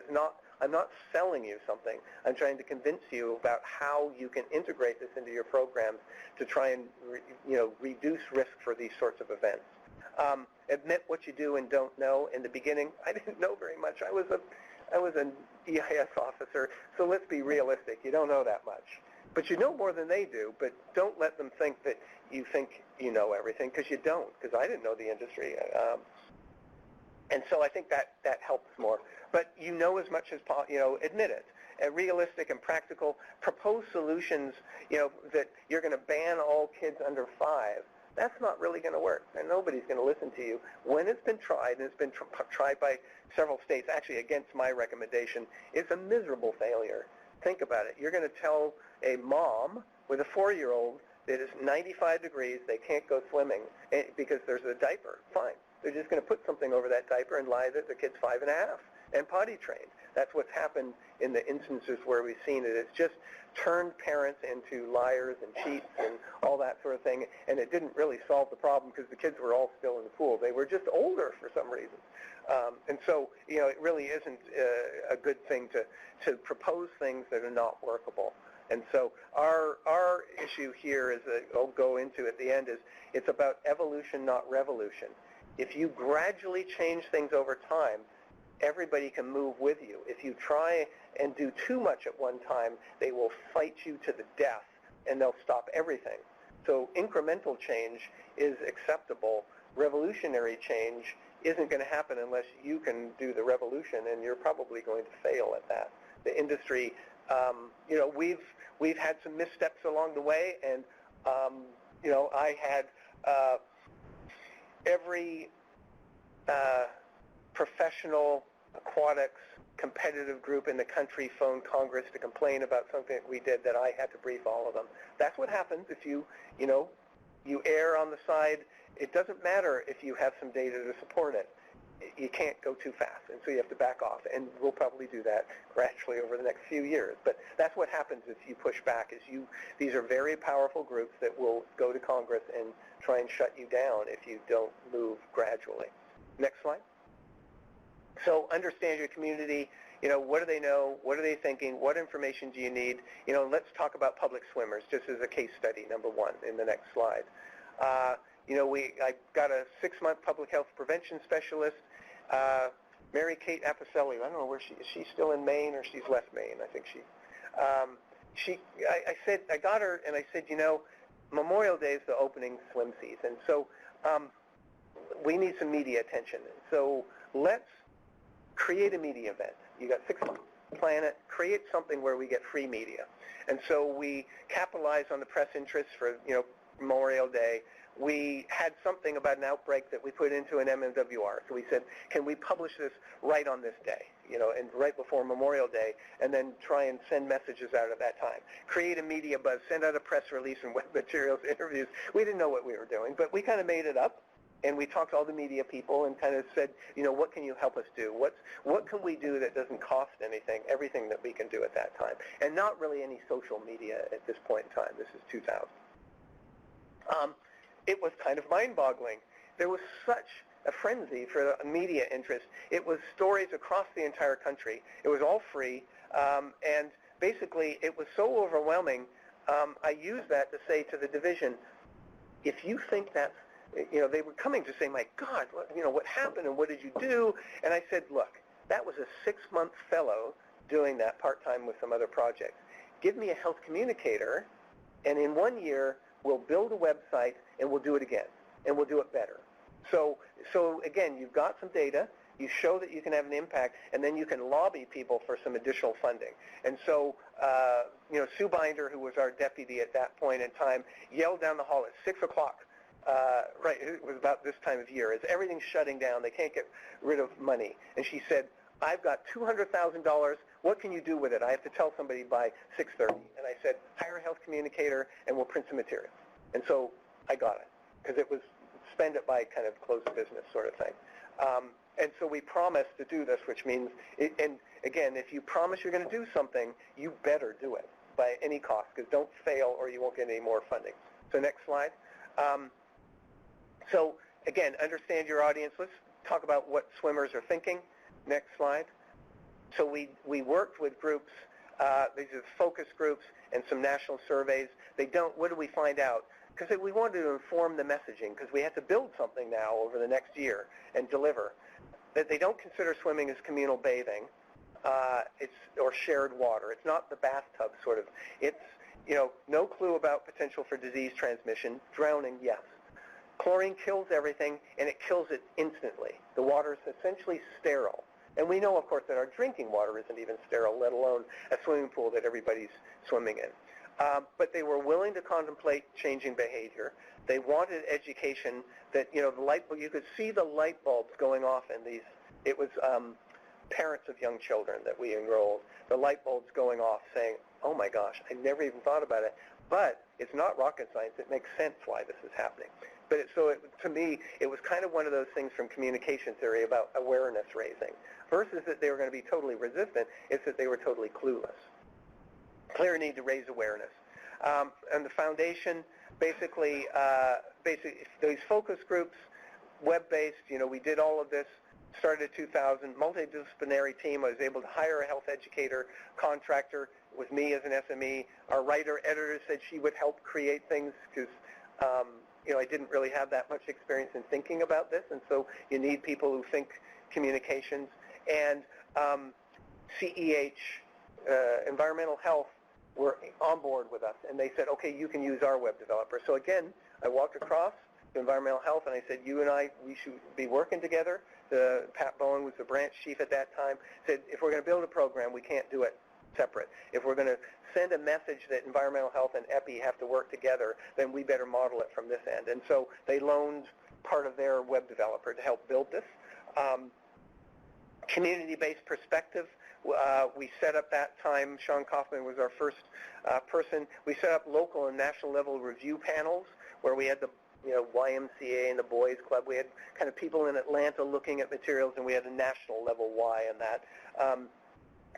I'm not selling you something. I'm trying to convince you about how you can integrate this into your programs to try and reduce risk for these sorts of events. Admit what you do and don't know. In the beginning, I didn't know very much. I was an EIS officer, so let's be realistic. You don't know that much. But you know more than they do, but don't let them think that you think you know everything, because you don't, because I didn't know the industry. And so I think that helps more. But you know as much as possible, admit it. Realistic and practical, propose solutions, that you're going to ban all kids under 5. That's not really going to work, and nobody's going to listen to you. When it's been tried, and it's been tried by several states, actually against my recommendation, it's a miserable failure. Think about it. You're going to tell a mom with a 4-year-old that it's 95 degrees, they can't go swimming because there's a diaper. Fine. They're just going to put something over that diaper and lie that the kid's 5 and a half and potty trained. That's what's happened in the instances where we've seen it. It's just turned parents into liars and cheats and all that sort of thing, and it didn't really solve the problem because the kids were all still in the pool. They were just older for some reason. And so, it really isn't a good thing to propose things that are not workable. And so our issue here, I'll go into at the end, is it's about evolution, not revolution. If you gradually change things over time, everybody can move with you. If you try and do too much at one time, they will fight you to the death, and they'll stop everything. So incremental change is acceptable. Revolutionary change isn't going to happen unless you can do the revolution, and you're probably going to fail at that. The industry, we've had some missteps along the way, and I had every professional aquatics competitive group in the country phoned Congress to complain about something that we did that I had to brief all of them. That's what happens if you err on the side. It doesn't matter if you have some data to support it. You can't go too fast, and so you have to back off, and we'll probably do that gradually over the next few years. But that's what happens if you push back, these are very powerful groups that will go to Congress and try and shut you down if you don't move gradually. Next slide. So understand your community. What do they know? What are they thinking? What information do you need? Let's talk about public swimmers, just as a case study, number 1, in the next slide. I got a 6-month public health prevention specialist, Mary Kate Apicelli. I don't know where is she still in Maine, or she's left Maine? I think I got her and I said, Memorial Day is the opening swim season, so we need some media attention. So let's create a media event. You got 6 months to plan it. Create something where we get free media. And so we capitalized on the press interest for Memorial Day. We had something about an outbreak that we put into an MMWR. So we said, can we publish this right on this day, and right before Memorial Day, and then try and send messages out at that time. Create a media buzz, send out a press release and web materials, interviews. We didn't know what we were doing, but we kind of made it up. And we talked to all the media people and kind of said, what can you help us do? What can we do that doesn't cost anything? Everything that we can do at that time. And not really any social media at this point in time. This is 2000. It was kind of mind-boggling. There was such a frenzy for media interest. It was stories across the entire country. It was all free. And basically, it was so overwhelming, I used that to say to the division, if you think that's, they were coming to say, my God, what happened and what did you do? And I said, look, that was a 6-month fellow doing that part-time with some other projects. Give me a health communicator, and in 1 year, we'll build a website and we'll do it again, and we'll do it better. So again, you've got some data, you show that you can have an impact, and then you can lobby people for some additional funding. And so, Sue Binder, who was our deputy at that point in time, yelled down the hall at 6 o'clock, right, it was about this time of year, as everything's shutting down, they can't get rid of money. And she said, I've got $200,000, what can you do with it? I have to tell somebody by 6:30. And I said, hire a health communicator and we'll print some materials. And so I got it, because it was spend it by kind of close business sort of thing. And so we promised to do this, which means, and again, if you promise you're going to do something, you better do it by any cost, because don't fail or you won't get any more funding. So next slide. So again, understand your audience. Let's talk about what swimmers are thinking. Next slide. So we worked with groups, these are focus groups and some national surveys. What do we find out? Because we wanted to inform the messaging, because we had to build something now over the next year and deliver. That they don't consider swimming as communal bathing, or shared water. It's not the bathtub sort of. It's, no clue about potential for disease transmission. Drowning, yes. Chlorine kills everything, and it kills it instantly. The water is essentially sterile. And we know, of course, that our drinking water isn't even sterile, let alone a swimming pool that everybody's swimming in. But they were willing to contemplate changing behavior. They wanted education that, you could see the light bulbs going off in these. It was parents of young children that we enrolled. The light bulbs going off saying, oh my gosh, I never even thought about it. But it's not rocket science. It makes sense why this is happening. But to me, it was kind of one of those things from communication theory about awareness raising. Versus that they were going to be totally resistant, it's that they were totally clueless. Clear need to raise awareness. And the foundation, basically these focus groups, web-based, we did all of this, started in 2000, multidisciplinary team. I was able to hire a health educator, contractor with me as an SME. Our writer-editor said she would help create things because, I didn't really have that much experience in thinking about this, and so you need people who think communications. And CEH, Environmental Health, were on board with us, and they said, okay, you can use our web developer. So again, I walked across to Environmental Health, and I said, you and I, we should be working together. Pat Bowen was the branch chief at that time, said, if we're going to build a program, we can't do it separate. If we're going to send a message that Environmental Health and EPI have to work together, then we better model it from this end. And so they loaned part of their web developer to help build this. Community-based perspective. We set up that time, Sean Kaufman was our first person. We set up local and national level review panels where we had the YMCA and the Boys Club. We had kind of people in Atlanta looking at materials, and we had a national level Y in that,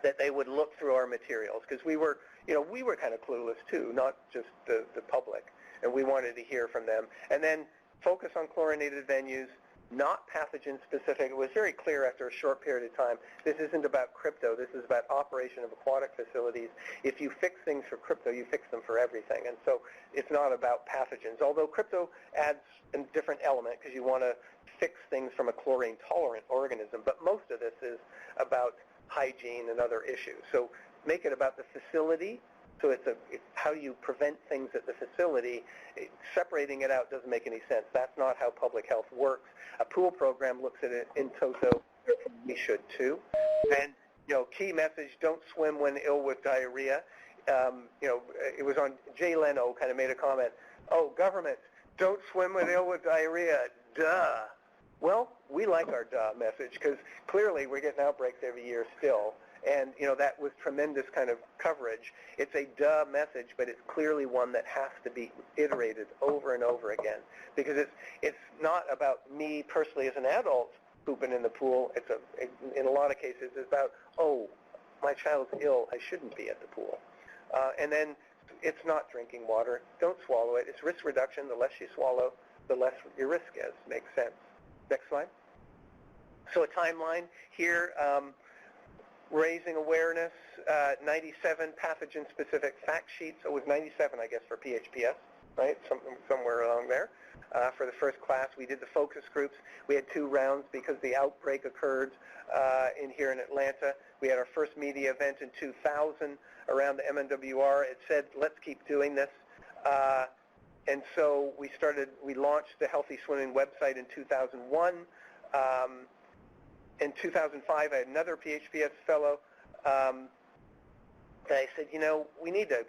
that they would look through our materials, because we were kind of clueless too, not just the public, and we wanted to hear from them. And then focus on chlorinated venues, not pathogen specific. It was very clear after a short period of time, this isn't about crypto, this is about operation of aquatic facilities. If you fix things for crypto, you fix them for everything. And so it's not about pathogens, although crypto adds a different element because you want to fix things from a chlorine-tolerant organism. But most of this is about hygiene and other issues. So make it about the facility. So it's how you prevent things at the facility. Separating it out doesn't make any sense. That's not how public health works. A pool program looks at it in toto. We should too. And key message: don't swim when ill with diarrhea. It was on Jay Leno kind of made a comment. Oh, government, don't swim when ill with diarrhea. Duh. Well, we like our duh message because clearly we're getting outbreaks every year still. And, that was tremendous kind of coverage. It's a duh message, but it's clearly one that has to be iterated over and over again. Because it's not about me personally as an adult pooping in the pool. In a lot of cases, it's about, oh, my child's ill. I shouldn't be at the pool. And then it's not drinking water. Don't swallow it. It's risk reduction. The less you swallow, the less your risk is. Makes sense. Next slide. So a timeline here. Raising awareness, 97 pathogen-specific fact sheets. It was 97, I guess, for PHPS. right? Somewhere along there. For the first class, we did the focus groups. We had 2 rounds because the outbreak occurred here in Atlanta. We had our first media event in 2000 around the MNWR. It said, let's keep doing this. And so we launched the Healthy Swimming website in 2001. In 2005, I had another PHPS fellow. And I said, we need to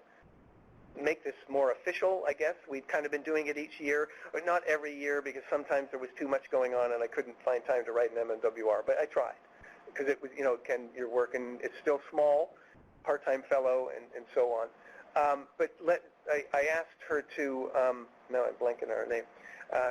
make this more official, I guess. We've kind of been doing it each year, or not every year, because sometimes there was too much going on and I couldn't find time to write an MNWR, but I tried. Because it was, you're working, it's still small, part-time fellow, and so on. But I asked her to, now I'm blanking on her name,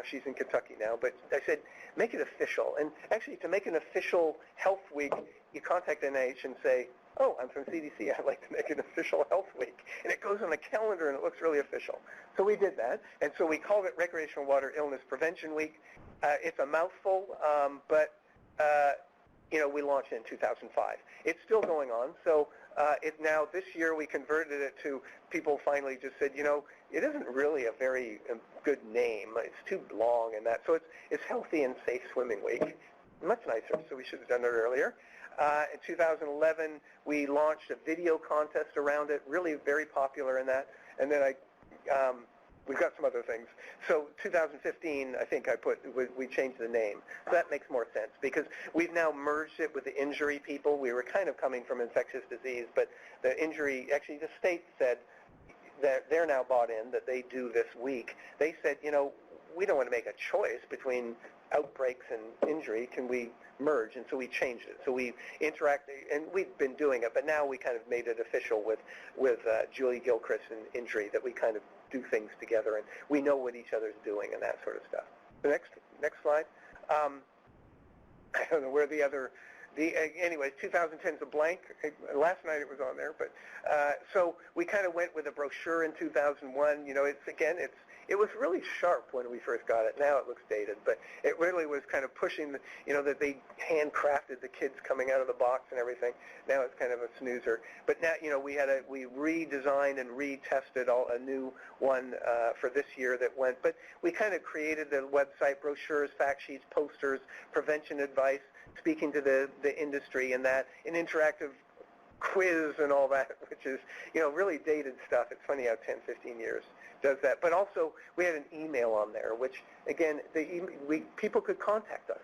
she's in Kentucky now, but I said, make it official. And actually, to make an official health week, you contact NIH and say, oh, I'm from CDC, I'd like to make an official health week. And it goes on a calendar and it looks really official. So we did that, and so we called it Recreational Water Illness Prevention Week. It's a mouthful, but we launched it in 2005. It's still going on, so now this year we converted it to, people finally just said, it isn't really a very good name. It's too long and that. So it's Healthy and Safe Swimming Week. Much nicer, so we should have done it earlier. In 2011, we launched a video contest around it, really very popular in that. And then we've got some other things. So 2015, I think we changed the name. So that makes more sense because we've now merged it with the injury people. We were kind of coming from infectious disease, but the injury, actually the state said that they're now bought in, that they do this week. They said, we don't want to make a choice between outbreaks and injury. Can we merge? And so we changed it. So we interact, and we've been doing it, but now we kind of made it official with Julie Gilchrist and injury, that we kind of do things together, and we know what each other's doing and that sort of stuff. The next slide. I don't know where anyways, 2010 is a blank. Last night it was on there, but so we kind of went with a brochure in 2001. It was really sharp when we first got it. Now it looks dated, but it really was kind of pushing, that they handcrafted the kids coming out of the box and everything. Now it's kind of a snoozer. But now, we redesigned and retested a new one for this year that went. But we kind of created the website, brochures, fact sheets, posters, prevention advice, speaking to the industry and that, an interactive quiz and all that, which is, really dated stuff. It's funny how 10, 15 years does that. But also, we had an email on there, which, again, people could contact us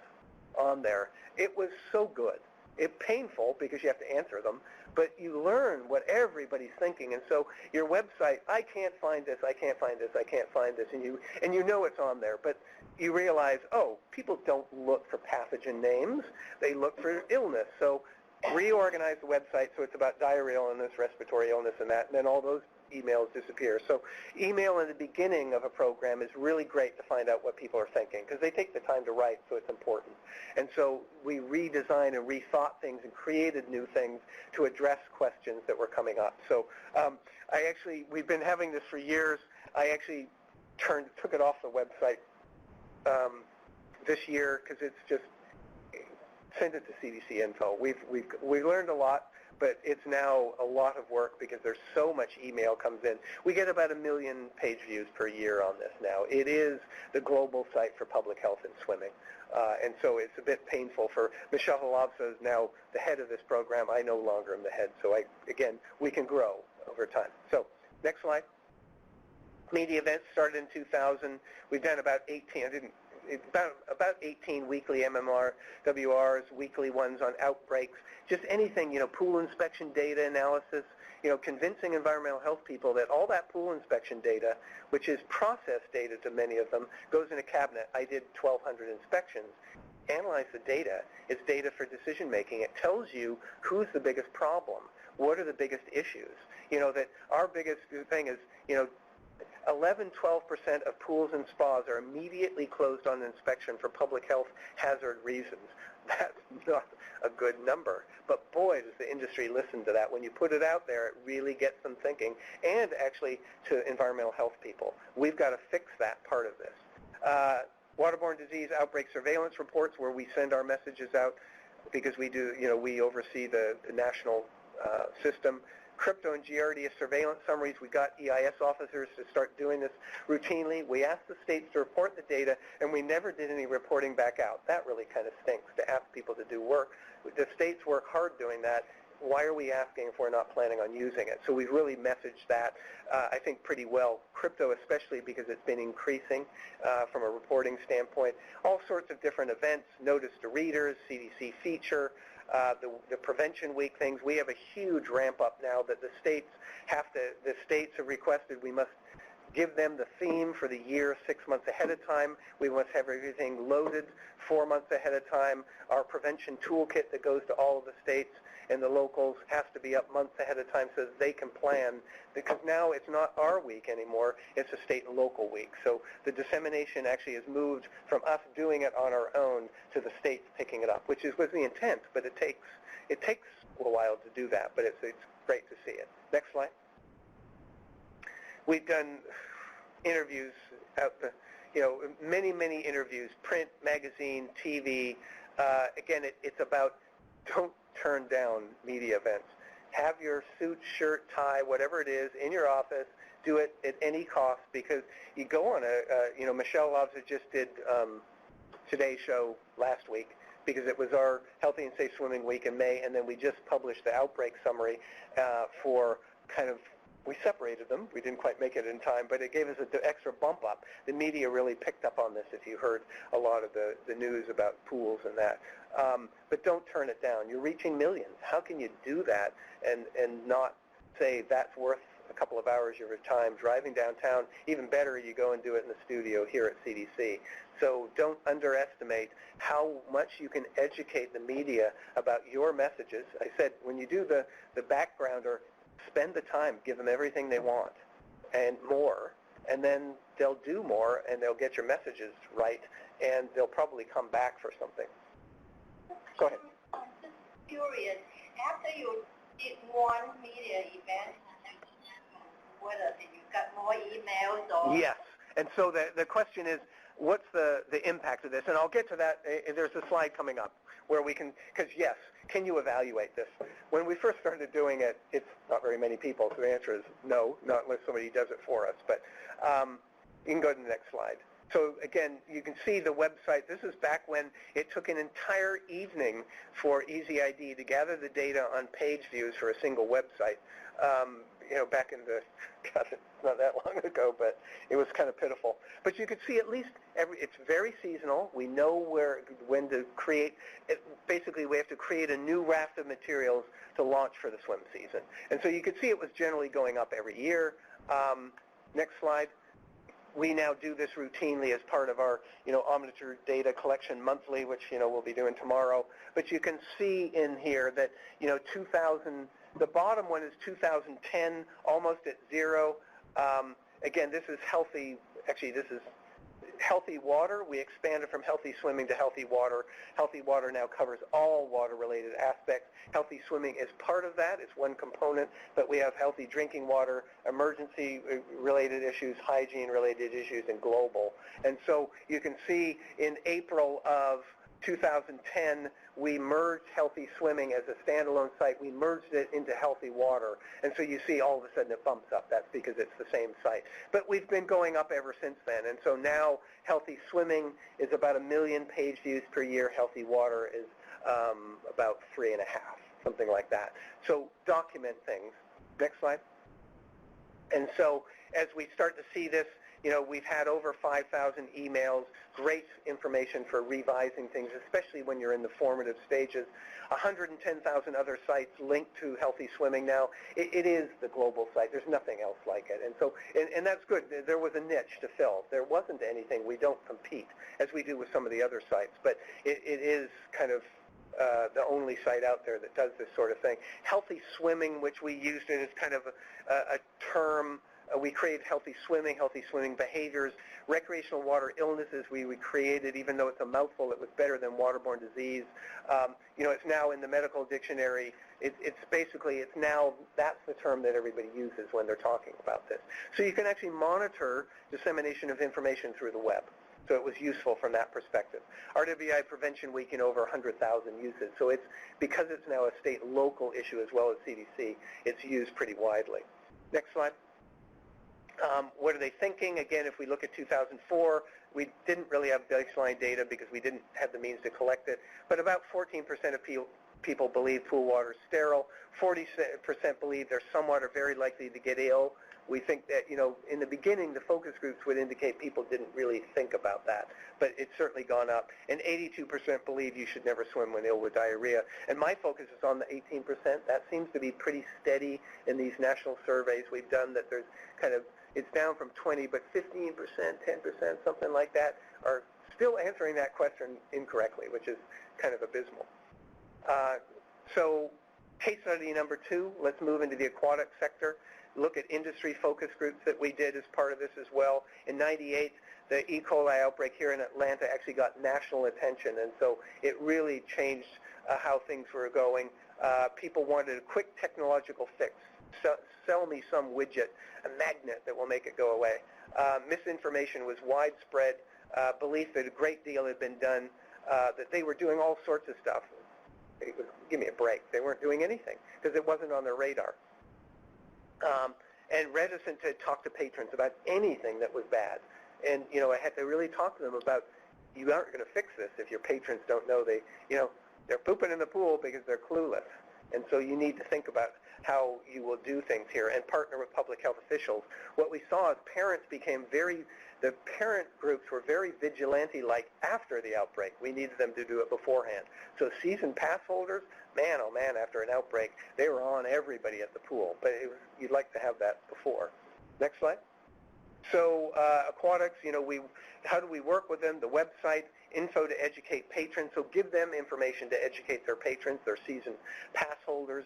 on there. It was so good. It's painful because you have to answer them, but you learn what everybody's thinking. And so your website, I can't find this, I can't find this, I can't find this, and you know it's on there, but you realize, people don't look for pathogen names. They look for illness. So reorganize the website so it's about diarrheal illness, respiratory illness, and that, and then all those emails disappear. So email in the beginning of a program is really great to find out what people are thinking because they take the time to write, so it's important. And so we redesigned and rethought things and created new things to address questions that were coming up. So we've been having this for years. I actually took it off the website this year because it's just, send it to CDC info. We've learned a lot, but it's now a lot of work because there's so much email comes in. We get about 1 million page views per year on this now. It is the global site for public health and swimming. And so it's a bit painful for Michelle Halavsa is now the head of this program. I no longer am the head. So we can grow over time. So next slide. Media events started in 2000. We've done about 18. About 18 weekly MMR-WRs, weekly ones on outbreaks, just anything, pool inspection data analysis, convincing environmental health people that all that pool inspection data, which is process data to many of them, goes in a cabinet. I did 1,200 inspections. Analyze the data. It's data for decision making. It tells you who's the biggest problem. What are the biggest issues? That our biggest thing is, 11-12% of pools and spas are immediately closed on inspection for public health hazard reasons. That's not a good number. But boy, does the industry listen to that. When you put it out there, it really gets them thinking, and actually to environmental health people. We've got to fix that part of this. Waterborne disease outbreak surveillance reports, where we send our messages out because we do, we oversee the national system. crypto and Giardia surveillance summaries. We got EIS officers to start doing this routinely. We asked the states to report the data, and we never did any reporting back out. That really kind of stinks, to ask people to do work. The states work hard doing that. Why are we asking if we're not planning on using it? So we've really messaged that, I think, pretty well. Crypto especially, because it's been increasing from a reporting standpoint. All sorts of different events, notice to readers, CDC feature, the Prevention Week things. We have a huge ramp up now that the states have requested we must give them the theme for the year 6 months ahead of time. We must have everything loaded 4 months ahead of time. Our prevention toolkit that goes to all of the states and the locals has to be up months ahead of time so that they can plan, because now it's not our week anymore, it's a state and local week. So the dissemination actually has moved from us doing it on our own to the states picking it up, which was the intent, but it takes a little while to do that, but it's great to see it. Next slide. We've done interviews many interviews, print, magazine, TV. Again, it's about don't turn down media events. Have your suit, shirt, tie, whatever it is, in your office. Do it at any cost, because you go on Michelle Lobser just did Today's show last week, because it was our Healthy and Safe Swimming Week in May, and then we just published the outbreak summary for kind of, we separated them. We didn't quite make it in time, but it gave us an extra bump up. The media really picked up on this if you heard a lot of the news about pools and that. But don't turn it down. You're reaching millions. How can you do that and not say that's worth a couple of hours of your time driving downtown? Even better, you go and do it in the studio here at CDC. So don't underestimate how much you can educate the media about your messages. I said, when you do the background, or spend the time, give them everything they want and more, and then they'll do more and they'll get your messages right, and they'll probably come back for something. Go ahead. I'm just curious, after you did one media event, whether you got more emails or... Yes, and so the question is, what's the impact of this? And I'll get to that. There's a slide coming up where we can, because yes, can you evaluate this? When we first started doing it, it's not very many people, so the answer is no, not unless somebody does it for us. But you can go to the next slide. So again, you can see the website. This is back when it took an entire evening for EasyID to gather the data on page views for a single website. Back in the, God, it's not that long ago, but it was kind of pitiful. But you could see at least it's very seasonal. We know when to create. Basically, we have to create a new raft of materials to launch for the swim season. And so you could see it was generally going up every year. Next slide. We now do this routinely as part of our, Omniture data collection monthly, which, we'll be doing tomorrow. But you can see in here that, 2000, the bottom one is 2010, almost at zero. Again, this is healthy, actually this is healthy water. We expanded from healthy swimming to healthy water. Healthy water now covers all water-related aspects. Healthy swimming is part of that. It's one component, but we have healthy drinking water, emergency-related issues, hygiene-related issues, and global. And so you can see in April of 2010, we merged Healthy Swimming as a standalone site. We merged it into Healthy Water. And so you see all of a sudden it bumps up. That's because it's the same site. But we've been going up ever since then. And so now Healthy Swimming is about 1 million page views per year. Healthy Water is about 3.5, something like that. So document things. Next slide. And so as we start to see this, we've had over 5,000 emails, great information for revising things, especially when you're in the formative stages. 110,000 other sites linked to Healthy Swimming now. It is the global site. There's nothing else like it. And so, and that's good. There was a niche to fill. There wasn't anything. We don't compete, as we do with some of the other sites. But it is kind of the only site out there that does this sort of thing. Healthy Swimming, which we used it as kind of a term. We created healthy swimming behaviors, recreational water illnesses we created, even though it's a mouthful, it was better than waterborne disease. It's now in the medical dictionary. It's now, that's the term that everybody uses when they're talking about this. So you can actually monitor dissemination of information through the web. So it was useful from that perspective. RWI Prevention Week in over 100,000 uses. So it's, because it's now a state local issue as well as CDC, it's used pretty widely. Next slide. What are they thinking? Again, if we look at 2004, we didn't really have baseline data because we didn't have the means to collect it, but about 14% of people believe pool water is sterile. 40% believe they're somewhat or very likely to get ill. We think that, in the beginning, the focus groups would indicate people didn't really think about that, but it's certainly gone up. And 82% believe you should never swim when ill with diarrhea. And my focus is on the 18%. That seems to be pretty steady in these national surveys we've done, that there's kind of, it's down from 20, but 15%, 10%, something like that, are still answering that question incorrectly, which is kind of abysmal. So case study number 2, let's move into the aquatic sector. Look at industry focus groups that we did as part of this as well. In '98, the E. coli outbreak here in Atlanta actually got national attention, and so it really changed how things were going. People wanted a quick technological fix. Sell me some widget, a magnet that will make it go away. Misinformation was widespread. Belief that a great deal had been done, that they were doing all sorts of stuff. Give me a break. They weren't doing anything because it wasn't on their radar. And reticent to talk to patrons about anything that was bad. And, I had to really talk to them about, you aren't going to fix this if your patrons don't know they're pooping in the pool because they're clueless. And so you need to think about how you will do things here and partner with public health officials. What we saw is the parent groups were very vigilante-like after the outbreak. We needed them to do it beforehand. So season pass holders, man, oh man, after an outbreak, they were on everybody at the pool. But you'd like to have that before. Next slide. So aquatics, how do we work with them? The website, info to educate patrons. So give them information to educate their patrons, their season pass holders.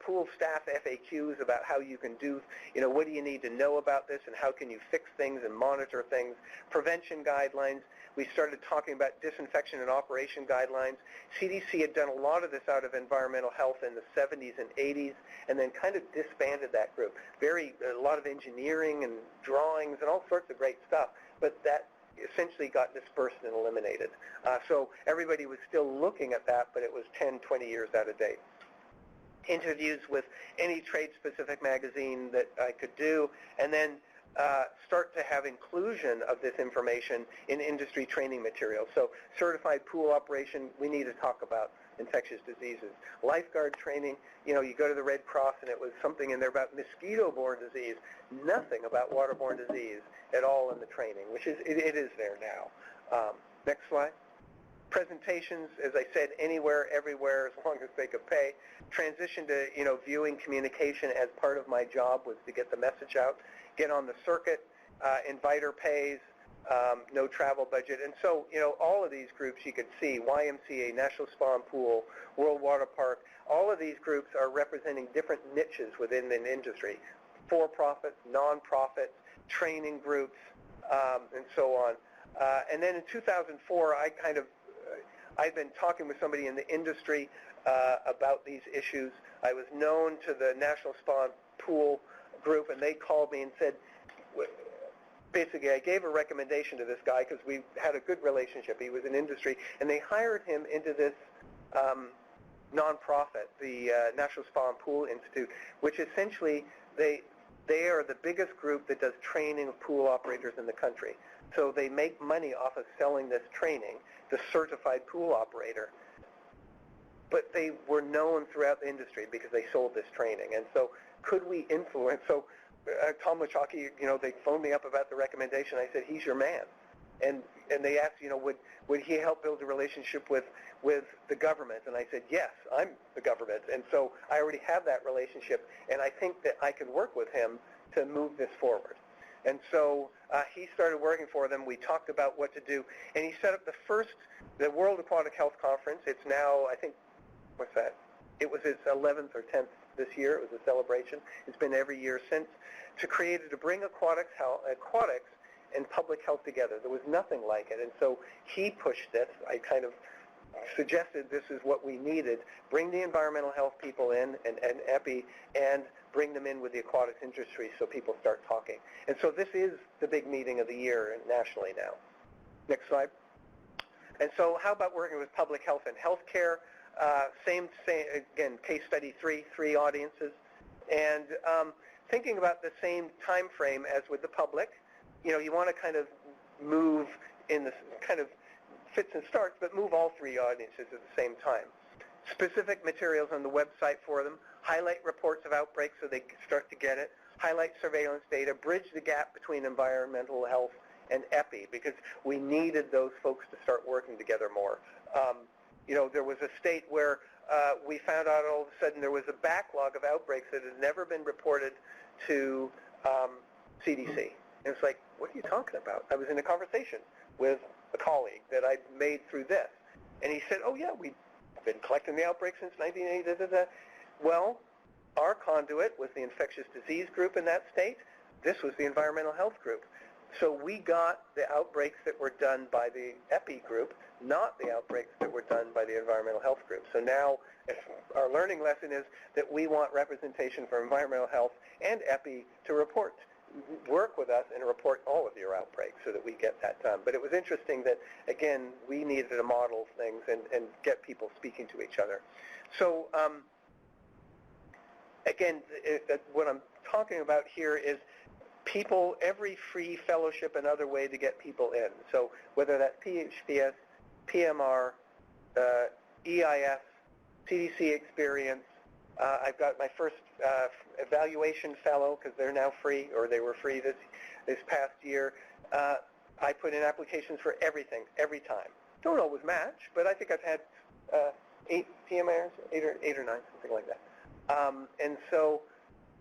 Pool staff FAQs about how you can do, what do you need to know about this and how can you fix things and monitor things. Prevention guidelines. We started talking about disinfection and operation guidelines. CDC had done a lot of this out of environmental health in the 70s and 80s and then kind of disbanded that group. A lot of engineering and drawings and all sorts of great stuff, but that essentially got dispersed and eliminated. So everybody was still looking at that, but it was 10, 20 years out of date. Interviews with any trade-specific magazine that I could do, and then start to have inclusion of this information in industry training materials. So certified pool operation, we need to talk about infectious diseases. Lifeguard training, you go to the Red Cross and it was something in there about mosquito-borne disease, nothing about waterborne disease at all in the training, which is, it is there now. Next slide. Presentations, as I said, anywhere, everywhere, as long as they could pay. Transition to, viewing communication as part of my job was to get the message out, get on the circuit, inviter pays, no travel budget. And so, all of these groups you could see, YMCA, National Spa and Pool, World Water Park, all of these groups are representing different niches within an industry, for-profits, non-profits, training groups, and so on. And then in 2004, I've been talking with somebody in the industry about these issues. I was known to the National Spa and Pool group, and they called me and said, basically, I gave a recommendation to this guy because we had a good relationship. He was in industry, and they hired him into this nonprofit, the National Spa and Pool Institute, which essentially they are the biggest group that does training of pool operators in the country. So they make money off of selling this training, the certified pool operator. But they were known throughout the industry because they sold this training. And so could we influence? So Tom Lachaki, they phoned me up about the recommendation. I said, he's your man. And they asked, would he help build a relationship with the government? And I said, yes, I'm the government. And so I already have that relationship, and I think that I could work with him to move this forward. And so he started working for them. We talked about what to do, and he set up the World Aquatic Health Conference. It's now, I think, what's that? It was its 11th or 10th this year. It was a celebration. It's been every year since, to bring aquatics and public health together. There was nothing like it, and so he pushed this. I kind of suggested this is what we needed. Bring the environmental health people in and EPI, and bring them in with the aquatics industry so people start talking. And so this is the big meeting of the year nationally now. Next slide. And so how about working with public health and healthcare? Same, again, case study three audiences. And thinking about the same time frame as with the public, you want to kind of move in this kind of fits and starts, but move all three audiences at the same time. Specific materials on the website for them, highlight reports of outbreaks so they start to get it, highlight surveillance data, bridge the gap between environmental health and EPI, because we needed those folks to start working together more. There was a state where we found out all of a sudden there was a backlog of outbreaks that had never been reported to CDC. And it's like, what are you talking about? I was in a conversation with a colleague that I'd made through this. And he said, oh, yeah, we've been collecting the outbreaks since 1980. Well, our conduit was the infectious disease group in that state. This was the environmental health group. So we got the outbreaks that were done by the EPI group, not the outbreaks that were done by the environmental health group. So now our learning lesson is that we want representation for environmental health and EPI to work with us and report all of your outbreaks so that we get that done. But it was interesting that, again, we needed to model things and get people speaking to each other. So, again, what I'm talking about here is people, every free fellowship, another way to get people in. So whether that's PHPS, PMR, EIS, CDC experience, I've got my first evaluation fellow, because they're now free, or they were free this past year. I put in applications for everything, every time. Don't always match, but I think I've had 8 PMRs, 8 or 9, something like that.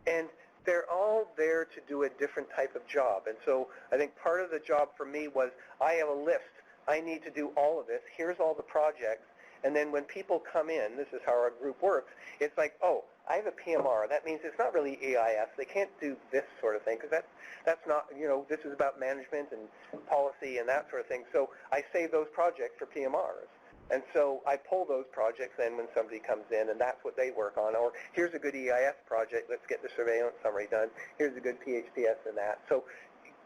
And they're all there to do a different type of job. And so I think part of the job for me was, I have a list. I need to do all of this. Here's all the projects. And then when people come in, this is how our group works, it's like, oh, I have a PMR. That means it's not really EIS. They can't do this sort of thing, because that's not, this is about management and policy and that sort of thing. So I save those projects for PMRs. And so I pull those projects in when somebody comes in, and that's what they work on. Or here's a good EIS project. Let's get the surveillance summary done. Here's a good PHPS and that. So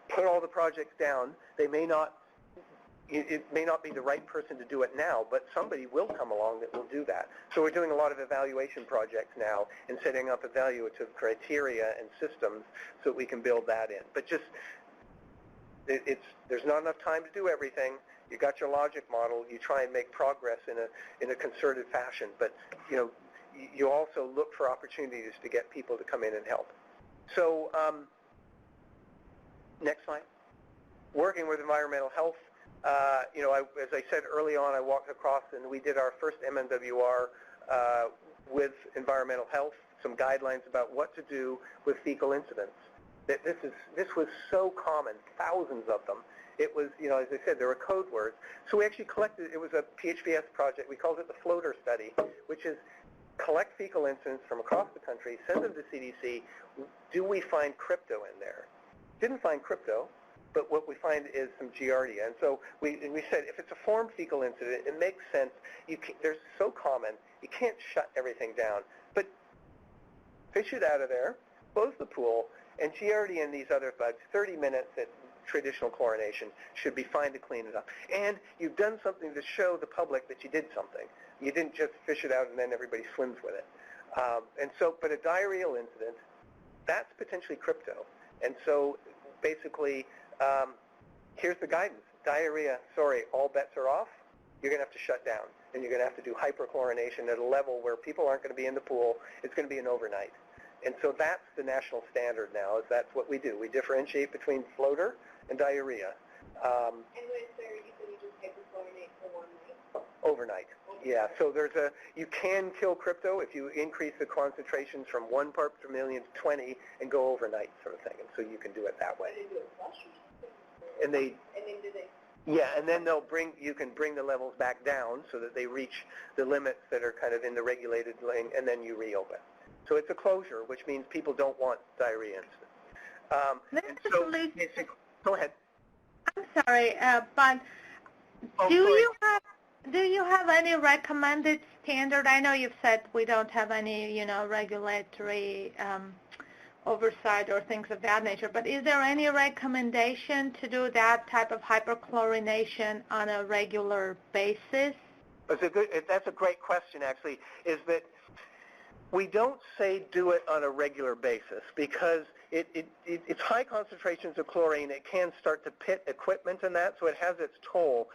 put all the projects down. It may not be the right person to do it now, but somebody will come along that will do that. So we're doing a lot of evaluation projects now and setting up evaluative criteria and systems so that we can build that in. But just, there's not enough time to do everything. You got your logic model. You try and make progress in a concerted fashion. But you also look for opportunities to get people to come in and help. So next slide. Working with environmental health. As I said early on, I walked across and we did our first MMWR with environmental health, some guidelines about what to do with fecal incidents. This was so common, thousands of them. It was, as I said, there were code words. So we actually collected, it was a PHPS project. We called it the floater study, which is collect fecal incidents from across the country, send them to CDC. Do we find crypto in there? Didn't find crypto, but what we find is some Giardia. And so we said, if it's a formed fecal incident, it makes sense. They're so common, you can't shut everything down. But fish it out of there, close the pool, and Giardia and these other bugs, 30 minutes at traditional chlorination should be fine to clean it up. And you've done something to show the public that you did something. You didn't just fish it out and then everybody swims with it. But a diarrheal incident, that's potentially crypto. And so basically, here's the guidance. Diarrhea, sorry, all bets are off. You're going to have to shut down. And you're going to have to do hyperchlorination at a level where people aren't going to be in the pool. It's going to be an overnight. And so that's the national standard now, is that's what we do. We differentiate between floater and diarrhea. And when there, you can just hyperchlorinate for 1 night? Overnight. Yeah, so you can kill crypto if you increase the concentrations from 1 part per million to 20 and go overnight sort of thing. And so you can do it that way. They do a flush? And then do they? Yeah, and then you can bring the levels back down so that they reach the limits that are kind of in the regulated lane, and then you reopen. So it's a closure, which means people don't want diarrhea incidents. Go ahead. I'm sorry, but do you have any recommended standard? I know you've said we don't have any, regulatory oversight or things of that nature. But is there any recommendation to do that type of hyperchlorination on a regular basis? That's a great question, actually, is that we don't say do it on a regular basis because it's high concentrations of chlorine. It can start to pit equipment and that, so it has its toll.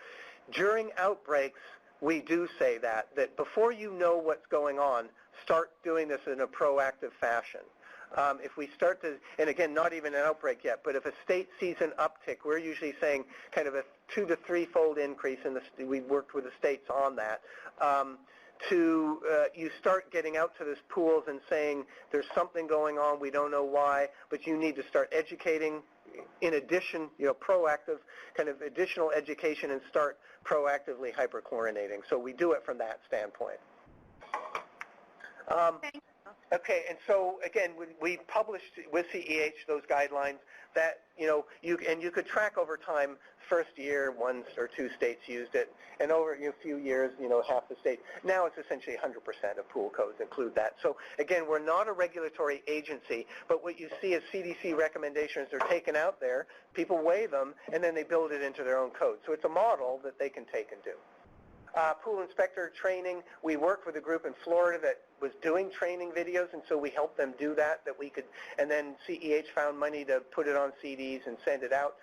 During outbreaks, we do say that before you know what's going on, start doing this in a proactive fashion. If we start to, and again, not even an outbreak yet, but if a state sees an uptick, we're usually saying kind of a 2 to 3-fold increase in the, we worked with the states on that, you start getting out to these pools and saying there's something going on, we don't know why, but you need to start educating. In addition, proactive kind of additional education and start proactively hyperchlorinating. So we do it from that standpoint. Okay, and so again, we published with CEH those guidelines that you could track over time. First year, 1 or 2 states used it, and over a few years, half the state. Now it's essentially 100% of pool codes include that. So again, we're not a regulatory agency, but what you see is CDC recommendations are taken out there. People weigh them, and then they build it into their own code. So it's a model that they can take and do. Pool inspector training, we worked with a group in Florida that was doing training videos, and so we helped them do that we could, and then CEH found money to put it on CDs and send it out.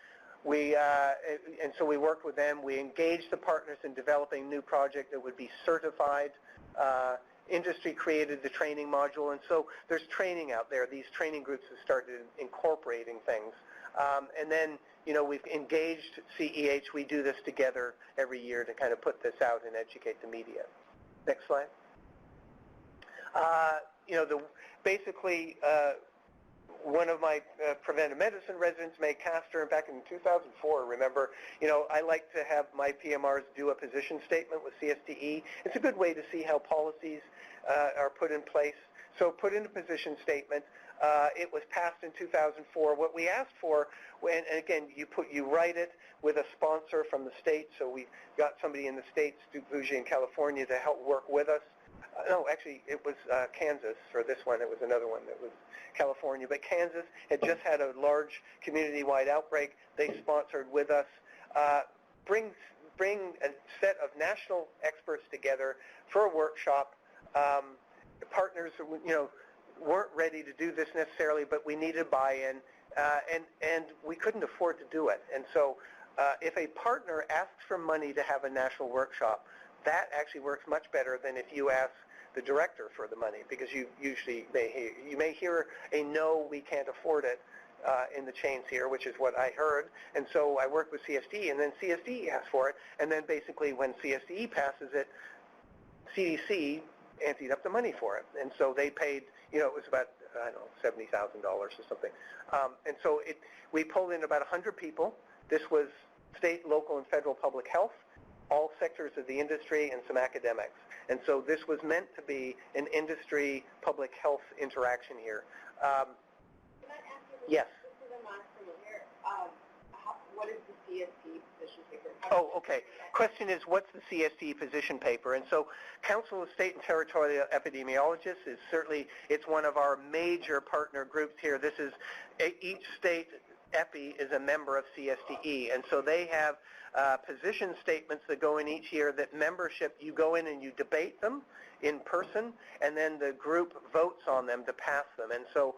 And so we worked with them. We engaged the partners in developing a new project that would be certified. Industry created the training module, and so there's training out there. These training groups have started incorporating things. And then, we've engaged CEH. We do this together every year to kind of put this out and educate the media. Next slide. Basically, one of my preventive medicine residents, May Castor, back in 2004, remember, I like to have my PMRs do a position statement with CSTE. It's a good way to see how policies are put in place. So put in a position statement. It was passed in 2004. What we asked for, and again, you write it with a sponsor from the state. So we got somebody in the states, Duke Bougie in California, to help work with us. No, actually, it was Kansas for this one. It was another one that was California. But Kansas had just had a large community-wide outbreak. They sponsored with us. Bring a set of national experts together for a workshop. Partners, weren't ready to do this necessarily, but we needed buy-in, and we couldn't afford to do it. And so if a partner asks for money to have a national workshop, that actually works much better than if you ask the director for the money, because you usually may hear a no, we can't afford it in the chains here, which is what I heard. And so I worked with CSD, and then CSD asked for it, and then basically when CSD passes it, CDC anteed up the money for it. And so they paid, it was about, I don't know, $70,000 or something. And so we pulled in about 100 people. This was state, local, and federal public health, all sectors of the industry, and some academics. And so this was meant to be an industry public health interaction here. Can I ask you, yes. This is a monster here. What is the CST position paper? Oh, okay. Question is, what's the CST position paper? And so Council of State and Territorial Epidemiologists is certainly, it's one of our major partner groups here. This is, each state EPI is a member of CSTE, and so they have position statements that go in each year that membership, you go in and you debate them in person, and then the group votes on them to pass them. And so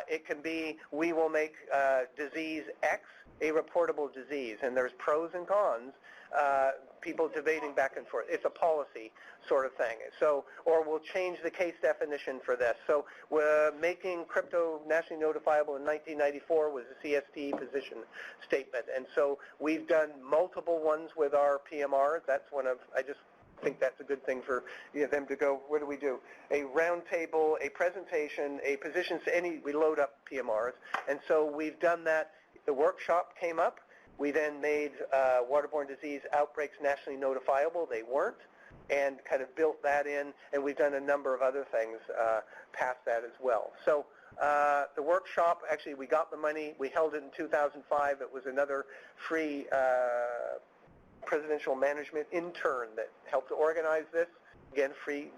it can be, we will make disease X a reportable disease, and there's pros and cons, people debating back and forth. It's a policy sort of thing. So, or we'll change the case definition for this. So we're making crypto nationally notifiable in 1994 was a CST position statement. And so we've done multiple ones with our PMRs. That's one of, I just think that's a good thing for them to go, what do we do? A round table, a presentation, a position, we load up PMRs. And so we've done that. The workshop came up. We then made waterborne disease outbreaks nationally notifiable. They weren't, and kind of built that in, and we've done a number of other things past that as well. So the workshop, actually, we got the money. We held it in 2005. It was another free presidential management intern that helped to organize this. Again, free.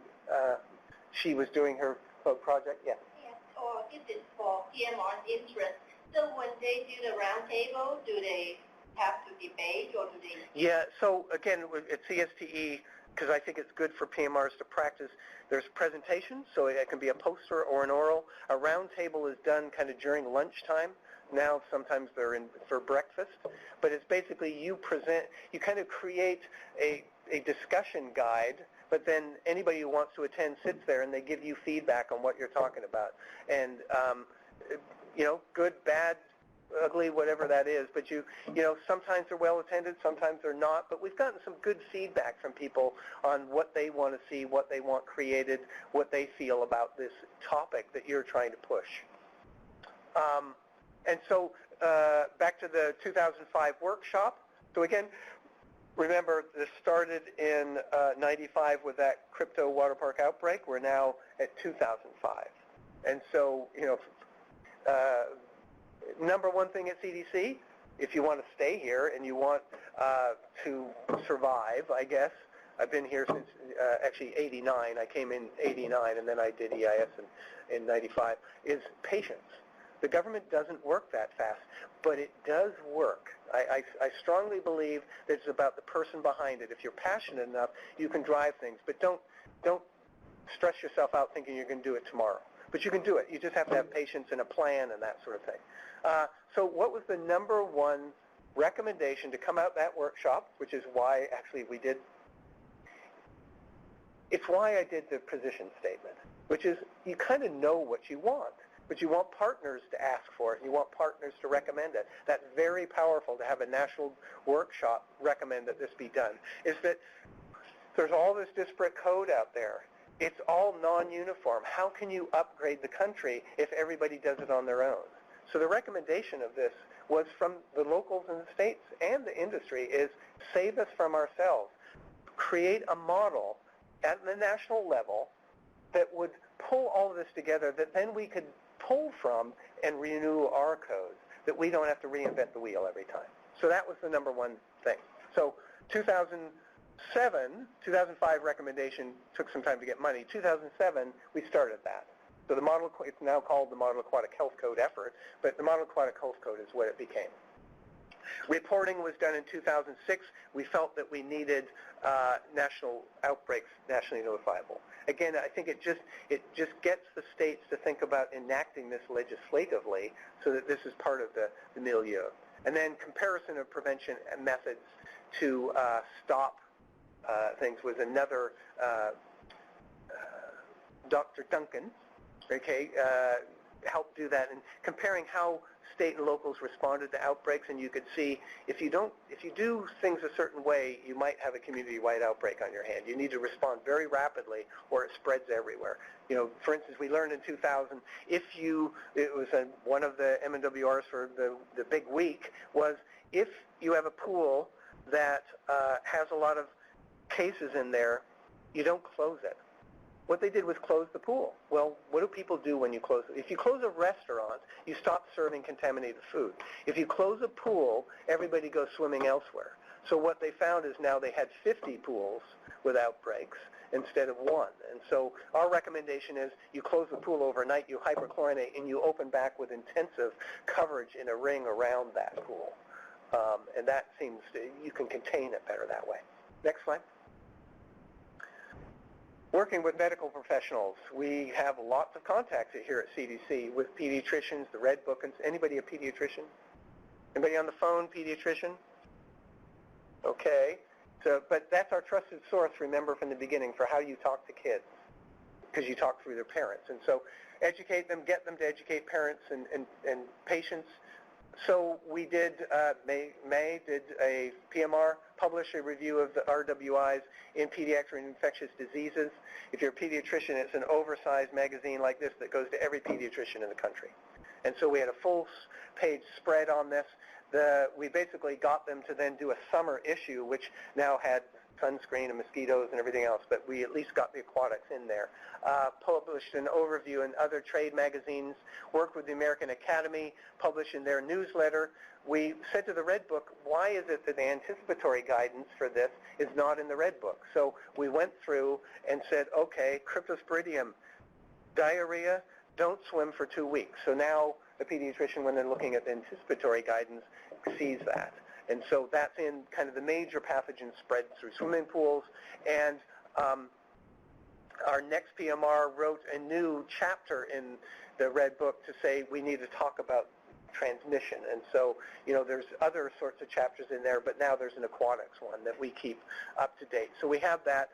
She was doing her project. Yeah. Or this is for PMR's interest. So when they do the roundtable, do they have to debate or do they? Yeah, so again, at CSTE, because I think it's good for PMRs to practice, there's presentations, so it can be a poster or an oral. A roundtable is done kind of during lunchtime. Now sometimes they're in for breakfast, but it's basically you present, you kind of create a discussion guide, but then anybody who wants to attend sits there and they give you feedback on what you're talking about. And, you know, good, bad, ugly, whatever that is, but you know, sometimes they're well attended, sometimes they're not, but we've gotten some good feedback from people on what they want to see, what they want created, what they feel about this topic that you're trying to push. And so back to the 2005 workshop. So again, remember this started in 95 with that crypto water park outbreak. We're now at 2005. And so, you know, number one thing at CDC, if you want to stay here and you want to survive, I guess, I've been here since actually 89. I came in 89 and then I did EIS in 95, is patience. The government doesn't work that fast, but it does work. I strongly believe that it's about the person behind it. If you're passionate enough, you can drive things, but don't stress yourself out thinking you're going to do it tomorrow. But you can do it. You just have to have patience and a plan and that sort of thing. So what was the number one recommendation to come out that workshop, which is why actually we did, it's why I did the position statement, which is you kind of know what you want. But you want partners to ask for it. You want partners to recommend it. That's very powerful to have a national workshop recommend that this be done. Is that there's all this disparate code out there. It's all non-uniform. How can you upgrade the country if everybody does it on their own? So the recommendation of this was from the locals and the states and the industry is save us from ourselves. Create a model at the national level that would pull all of this together that then we could pull from and renew our codes, that we don't have to reinvent the wheel every time. So that was the number one thing. So 2005 recommendation took some time to get money. 2007, we started that. So the model, it's now called the Model Aquatic Health Code effort, but the Model Aquatic Health Code is what it became. Reporting was done in 2006. We felt that we needed national outbreaks nationally notifiable. Again, I think it just gets the states to think about enacting this legislatively so that this is part of the milieu. And then comparison of prevention methods to stop things was another Dr. Duncan, okay, helped do that, and comparing how state and locals responded to outbreaks, and you could see if you do things a certain way, you might have a community-wide outbreak on your hand. You need to respond very rapidly, or it spreads everywhere. You know, for instance, we learned in 2000, it was one of the MNWRs for the big week was if you have a pool that has a lot of cases in there, you don't close it. What they did was close the pool. Well, what do people do when you close it? If you close a restaurant, you stop serving contaminated food. If you close a pool, everybody goes swimming elsewhere. So what they found is now they had 50 pools with outbreaks instead of one. And so our recommendation is you close the pool overnight, you hyperchlorinate, and you open back with intensive coverage in a ring around that pool. And that seems you can contain it better that way. Next slide. Working with medical professionals, we have lots of contacts here at CDC with pediatricians, the Red Book, and anybody a pediatrician? Anybody on the phone, pediatrician? Okay, so, but that's our trusted source, remember, from the beginning for how you talk to kids, because you talk through their parents. And so educate them, get them to educate parents and patients. So we did, May did a PMR, publish a review of the RWIs in pediatric and infectious diseases. If you're a pediatrician, it's an oversized magazine like this that goes to every pediatrician in the country. And so we had a full-page spread on this. We basically got them to then do a summer issue, which now had sunscreen and mosquitoes and everything else, but we at least got the aquatics in there. Published an overview in other trade magazines, worked with the American Academy, published in their newsletter. We said to the Red Book, why is it that the anticipatory guidance for this is not in the Red Book? So we went through and said, okay, Cryptosporidium, diarrhea, don't swim for 2 weeks. So now the pediatrician, when they're looking at the anticipatory guidance, sees that. And so that's in kind of the major pathogen spread through swimming pools. And our next PMR wrote a new chapter in the Red Book to say we need to talk about transmission. And so, there's other sorts of chapters in there, but now there's an aquatics one that we keep up to date. So we have that,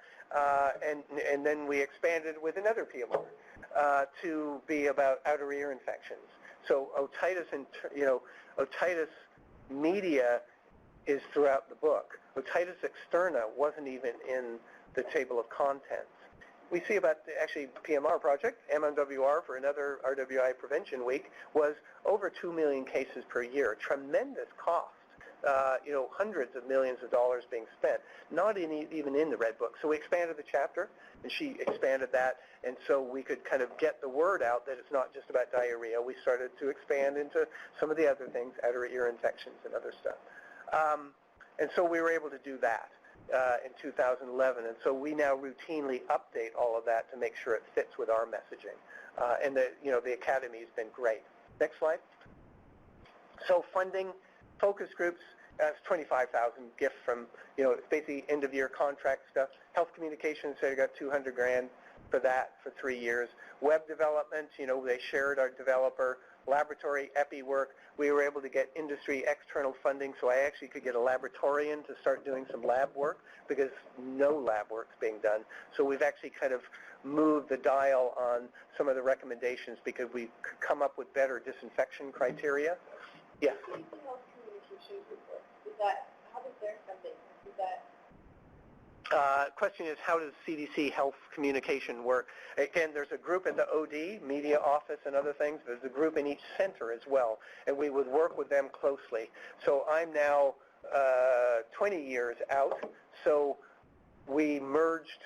and then we expanded with another PMR to be about outer ear infections. So otitis and, otitis media is throughout the book. Otitis externa wasn't even in the table of contents. We see about the actually PMR project, MMWR for another RWI prevention week, was over 2 million cases per year. Tremendous cost. Hundreds of millions of dollars being spent, not even in the Red Book. So we expanded the chapter, and she expanded that, and so we could kind of get the word out that it's not just about diarrhea. We started to expand into some of the other things, outer ear infections and other stuff. And so we were able to do that in 2011, and so we now routinely update all of that to make sure it fits with our messaging. And the Academy has been great. Next slide. So funding, focus groups, that's 25,000 gift from, it's basically end-of-year contract stuff. Health communications, they got 200 grand for that for 3 years. Web development, they shared our developer. Laboratory epi work, we were able to get industry external funding, so I actually could get a laboratorian to start doing some lab work because no lab work's being done. So we've actually kind of moved the dial on some of the recommendations because we could come up with better disinfection criteria. Yes? How does their funding, is that? Question is, how does CDC health communication work? Again, there's a group in the OD, media office and other things. There's a group in each center as well, and we would work with them closely. So I'm now 20 years out, so we merged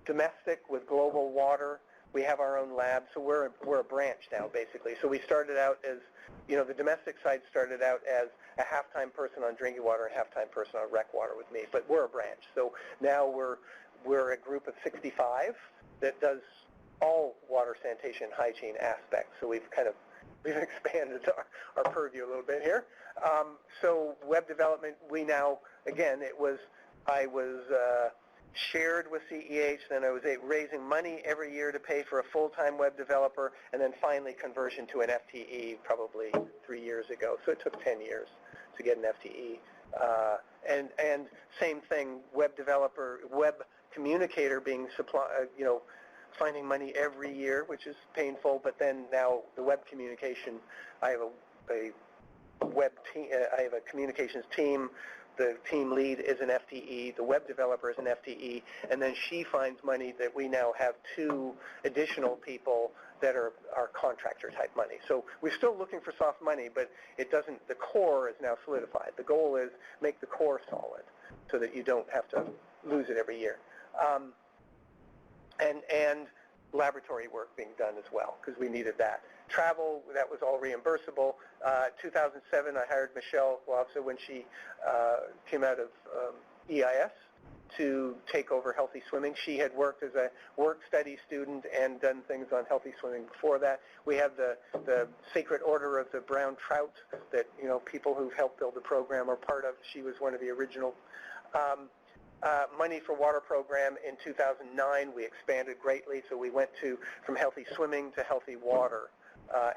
domestic with global water. We have our own lab, so we're a branch now, basically. So we started out as, the domestic side started out as a half-time person on drinking water and half-time person on rec water with me, but we're a branch. So now we're a group of 65 that does all water sanitation and hygiene aspects. So we've expanded our purview a little bit here. So web development, we now, again, I was shared with CEH, then I was raising money every year to pay for a full-time web developer, and then finally conversion to an FTE probably 3 years ago. So it took 10 years to get an FTE. And same thing, web developer, web communicator being finding money every year, which is painful, but then now the web communication, I have a web team, I have a communications team. The team lead is an FTE, the web developer is an FTE, and then she finds money that we now have 2 additional people that are contractor type money. So we're still looking for soft money, but the core is now solidified. The goal is make the core solid so that you don't have to lose it every year. And laboratory work being done as well, because we needed that. Travel, that was all reimbursable. 2007, I hired Michelle Wafsa when she came out of EIS to take over Healthy Swimming. She had worked as a work-study student and done things on Healthy Swimming before that. We have the Sacred Order of the Brown Trout that, people who've helped build the program are part of. She was one of the original. Money for water program in 2009, we expanded greatly, so we went from Healthy Swimming to Healthy Water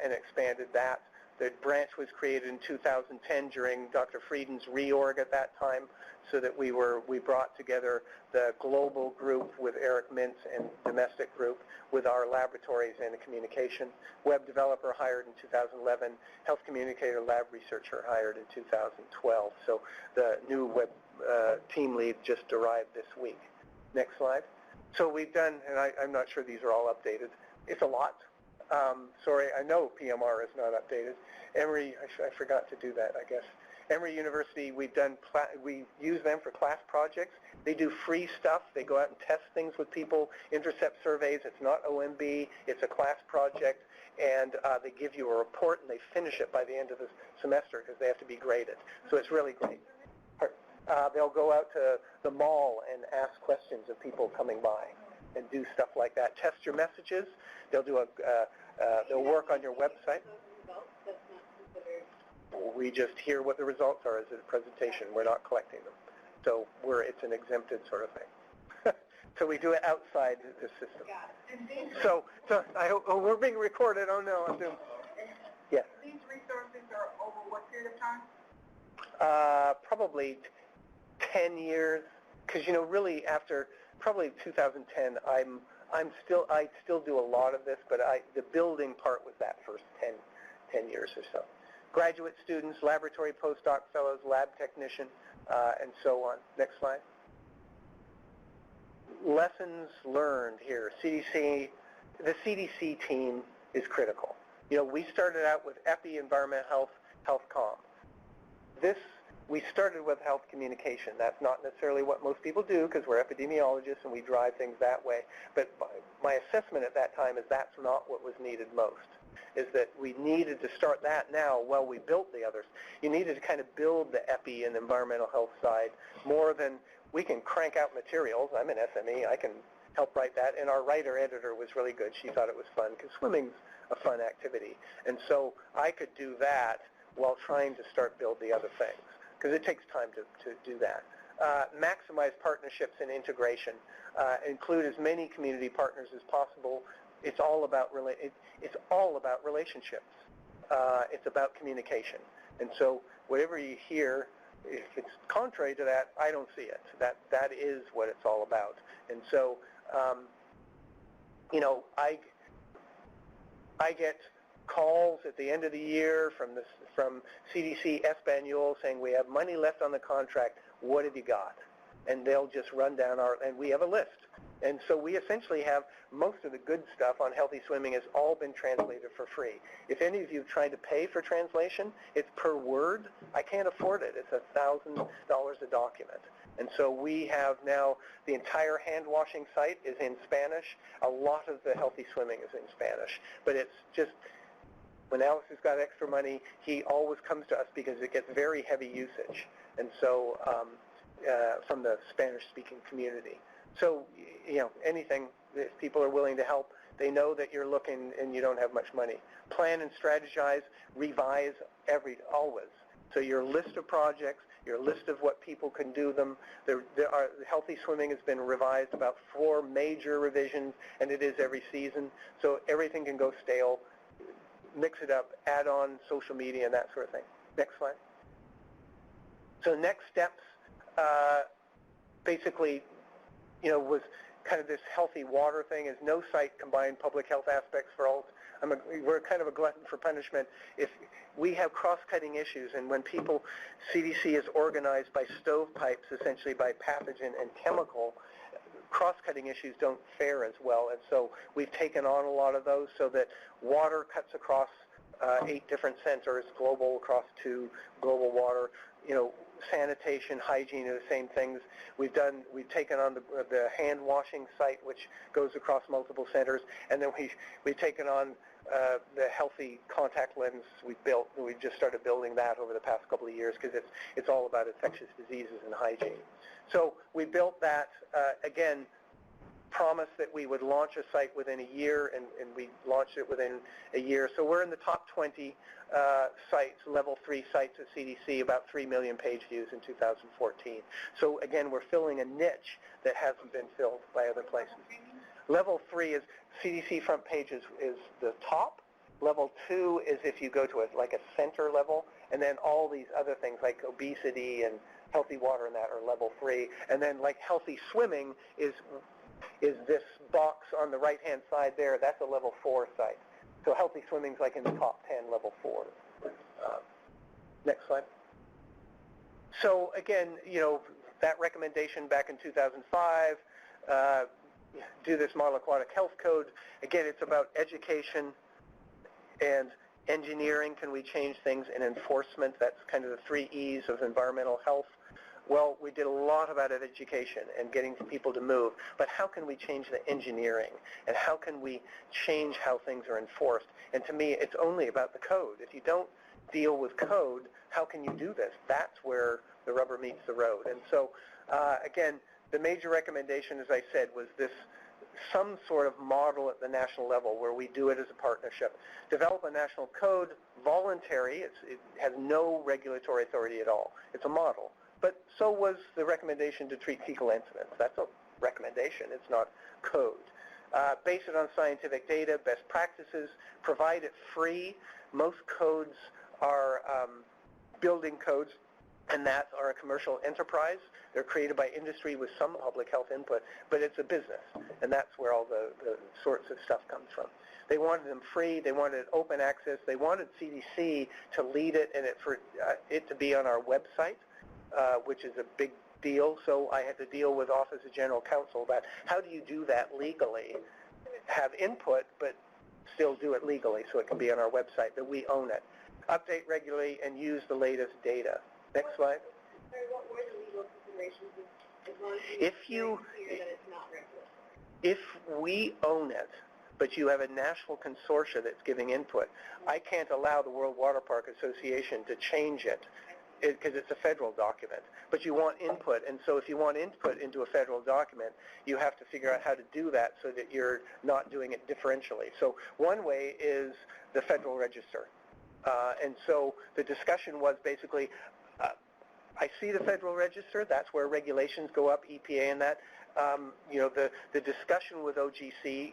and expanded that. The branch was created in 2010 during Dr. Frieden's reorg at that time, so that we brought together the global group with Eric Mintz and domestic group with our laboratories and the communication. Web developer hired in 2011, health communicator lab researcher hired in 2012. So the new web team lead just arrived this week. Next slide. So we've done, and I'm not sure these are all updated. It's a lot. Sorry, I know PMR is not updated. Emory, I forgot to do that, I guess. Emory University, we use them for class projects. They do free stuff. They go out and test things with people, intercept surveys. It's not OMB. It's a class project, and they give you a report, and they finish it by the end of the semester because they have to be graded. So it's really great. They'll go out to the mall and ask questions of people coming by. and do stuff like that. Test your messages. They'll do they'll work on your website. We just hear what the results are as a presentation. We're not collecting them. So it's an exempted sort of thing. So we do it outside the system. So I hope, we're being recorded. Oh no, I'm doing, yes. These resources are over what period of time? Probably 10 years, because really after probably 2010, I still do a lot of this, but the building part was that first 10 years or so. Graduate students, laboratory postdoc fellows, lab technician, and so on. Next slide. Lessons learned here. CDC, the CDC team is critical. We started out with EPI, environment, health comm. We started with health communication. That's not necessarily what most people do because we're epidemiologists and we drive things that way. But my assessment at that time is that's not what was needed most, is that we needed to start that now while we built the others. You needed to kind of build the EPI and environmental health side more than we can crank out materials. I'm an SME. I can help write that. And our writer-editor was really good. She thought it was fun because swimming's a fun activity. And so I could do that while trying to start build the other things, because it takes time to do that. Maximize partnerships and integration. Include as many community partners as possible. It's all about relationships. It's about communication. And so whatever you hear, if it's contrary to that, I don't see it. That is what it's all about. And so, I get calls at the end of the year from CDC Espanol saying we have money left on the contract. What have you got? And they'll just run down and we have a list. And so we essentially have most of the good stuff on healthy swimming has all been translated for free. If any of you have tried to pay for translation, it's per word. I can't afford it. It's $1,000 a document. And so we have now the entire hand washing site is in Spanish. A lot of the healthy swimming is in Spanish. But it's just, when Alex has got extra money, he always comes to us because it gets very heavy usage. And so from the Spanish-speaking community. So, anything, if people are willing to help, they know that you're looking and you don't have much money. Plan and strategize, revise always. So your list of projects, your list of what people can do them. Healthy swimming has been revised about 4 major revisions, and it is every season. So everything can go stale. Mix it up, add on social media and that sort of thing. Next slide. So next steps, basically, was kind of this healthy water thing. Is no site combined public health aspects for all. We're kind of a glutton for punishment. If we have cross-cutting issues, and when CDC is organized by stovepipes, essentially by pathogen and chemical, cross-cutting issues don't fare as well. And so we've taken on a lot of those so that water cuts across 8 different centers, global across 2, global water, sanitation, hygiene are the same things. We've taken on the hand washing site, which goes across multiple centers, and then we've taken on the healthy contact lens we built. We just started building that over the past couple of years because it's all about infectious diseases and hygiene. So we built that, again, promised that we would launch a site within a year, and we launched it within a year. So we're in the top 20 sites, level 3 sites at CDC, about 3 million page views in 2014. So again, we're filling a niche that hasn't been filled by other places. Level 3 is CDC front page is the top. Level 2 is if you go to a center level, and then all these other things like obesity and healthy water and that are level 3. And then like healthy swimming is this box on the right-hand side there. That's a level 4 site. So healthy swimming's like in the top 10, level 4. Next slide. So again, that recommendation back in 2005, do this Model Aquatic Health Code. Again, it's about education and engineering. Can we change things? And enforcement. That's kind of the 3 E's of environmental health. Well, we did a lot about education and getting people to move, but how can we change the engineering? And how can we change how things are enforced? And to me, it's only about the code. If you don't deal with code, how can you do this? That's where the rubber meets the road. And so, again, the major recommendation, as I said, was this some sort of model at the national level where we do it as a partnership. Develop a national code, voluntary. It has no regulatory authority at all. It's a model. But so was the recommendation to treat fecal incidents. That's a recommendation. It's not code. Base it on scientific data, best practices, provide it free. Most codes are building codes, and that are a commercial enterprise. They're created by industry with some public health input, but it's a business, and that's where all the sorts of stuff comes from. They wanted them free. They wanted open access. They wanted CDC to lead it and for it to be on our website, which is a big deal. So I had to deal with Office of General Counsel about how do you do that legally, have input, but still do it legally so it can be on our website, that we own it. Update regularly and use the latest data. Next slide. Sorry, what were the legal considerations as long as If you, clear that it's not regulatory? if we own it, but you have a national consortia that's giving input, I can't allow the World Water Park Association to change it because it's a federal document. But you want input, and so if you want input into a federal document, you have to figure out how to do that so that you're not doing it differentially. So one way is the Federal Register. And so the discussion was basically, I see the Federal Register, that's where regulations go up, EPA and that. You know, the discussion with OGC,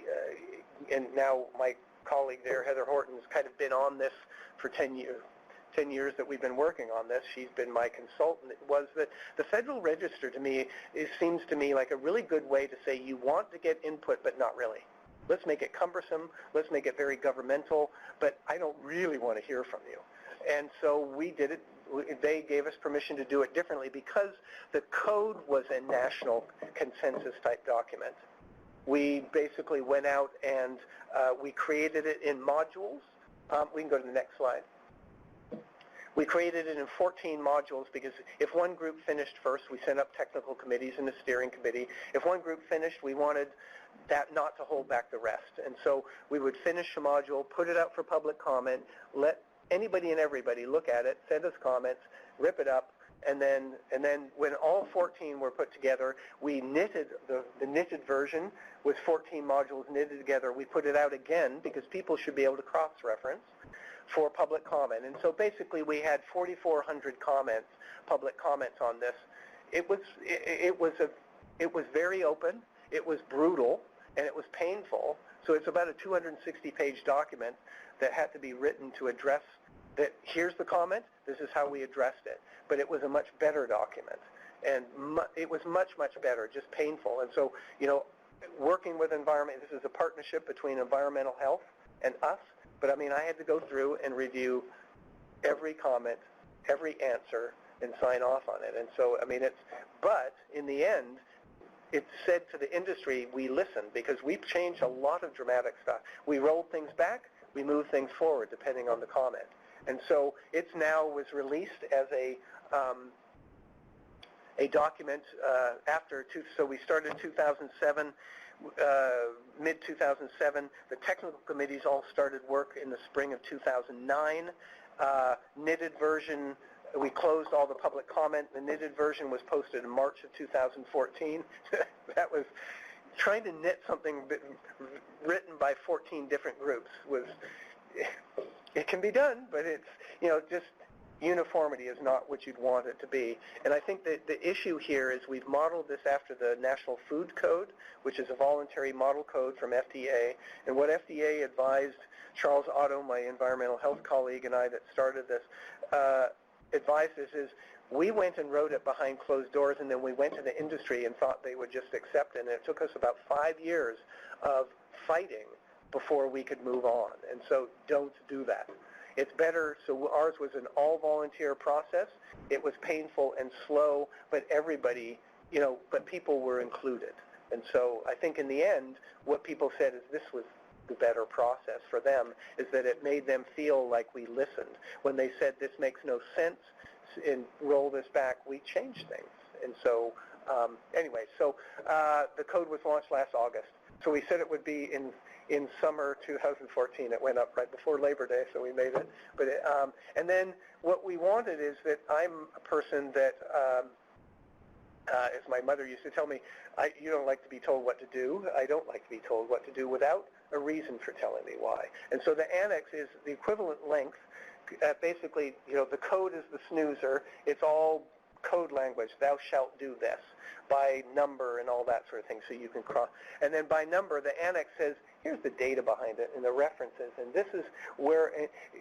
and now my colleague there, Heather Horton, has kind of been on this for 10 years that we've been working on this. She's been my consultant. It was that the Federal Register to me, it seems to me like a really good way to say you want to get input, but not really. Let's make it cumbersome. Let's make it very governmental, but I don't really want to hear from you. And so we did it. They gave us permission to do it differently because the code was a national consensus type document. We basically went out and we created it in modules. We can go to the next slide. We created it in 14 modules because if one group finished first, we sent up technical committees and a steering committee. If one group finished, we wanted that not to hold back the rest. And so we would finish a module, put it out for public comment, let anybody and everybody look at it, send us comments, rip it up, and then when all 14 were put together, we knitted, the knitted version with 14 modules knitted together. We put it out again because people should be able to cross-reference for public comment. And so basically we had 4,400 comments, public comments on this. It was very open, it was brutal, and it was painful. So it's about a 260-page document that had to be written to address that. Here's the comment, this is how we addressed it. But it was a much better document. And it was much, much better, just painful. And so, you know, working with environment, this is a partnership between environmental health and us. But I mean, I had to go through and review every comment, every answer, and sign off on it. And so, I mean, but in the end, it said to the industry, we listened because we've changed a lot of dramatic stuff. We rolled things back, we moved things forward depending on the comment. And so it's now was released as a document so we started in 2007, mid-2007. The technical committees all started work in the spring of 2009. Knitted version, we closed all the public comment. The knitted version was posted in March of 2014. That was trying to knit something written by 14 different groups it can be done, but it's, you know, just uniformity is not what you'd want it to be. And I think that the issue here is we've modeled this after the National Food Code, which is a voluntary model code from FDA. And what FDA advised, Charles Otto, my environmental health colleague, and I that started this, advised us is we went and wrote it behind closed doors, and then we went to the industry and thought they would just accept it. And it took us about 5 years of fighting before we could move on. And so don't do that. It's better, so ours was an all-volunteer process. It was painful and slow, but everybody, you know, but people were included. And so I think in the end, what people said is this was the better process for them, is that it made them feel like we listened. When they said this makes no sense and roll this back, we changed things. And so anyway, so the code was launched last August. So we said it would be in summer 2014. It went up right before Labor Day, so we made it. But and then what we wanted is that I'm a person that as my mother used to tell me, you don't like to be told what to do. I don't like to be told what to do without a reason for telling me why. And so the annex is the equivalent length. Basically, the code is the snoozer. It's all code language. Thou shalt do this by number and all that sort of thing, so you can cross. And then by number, the annex says, here's the data behind it and the references, and this is where,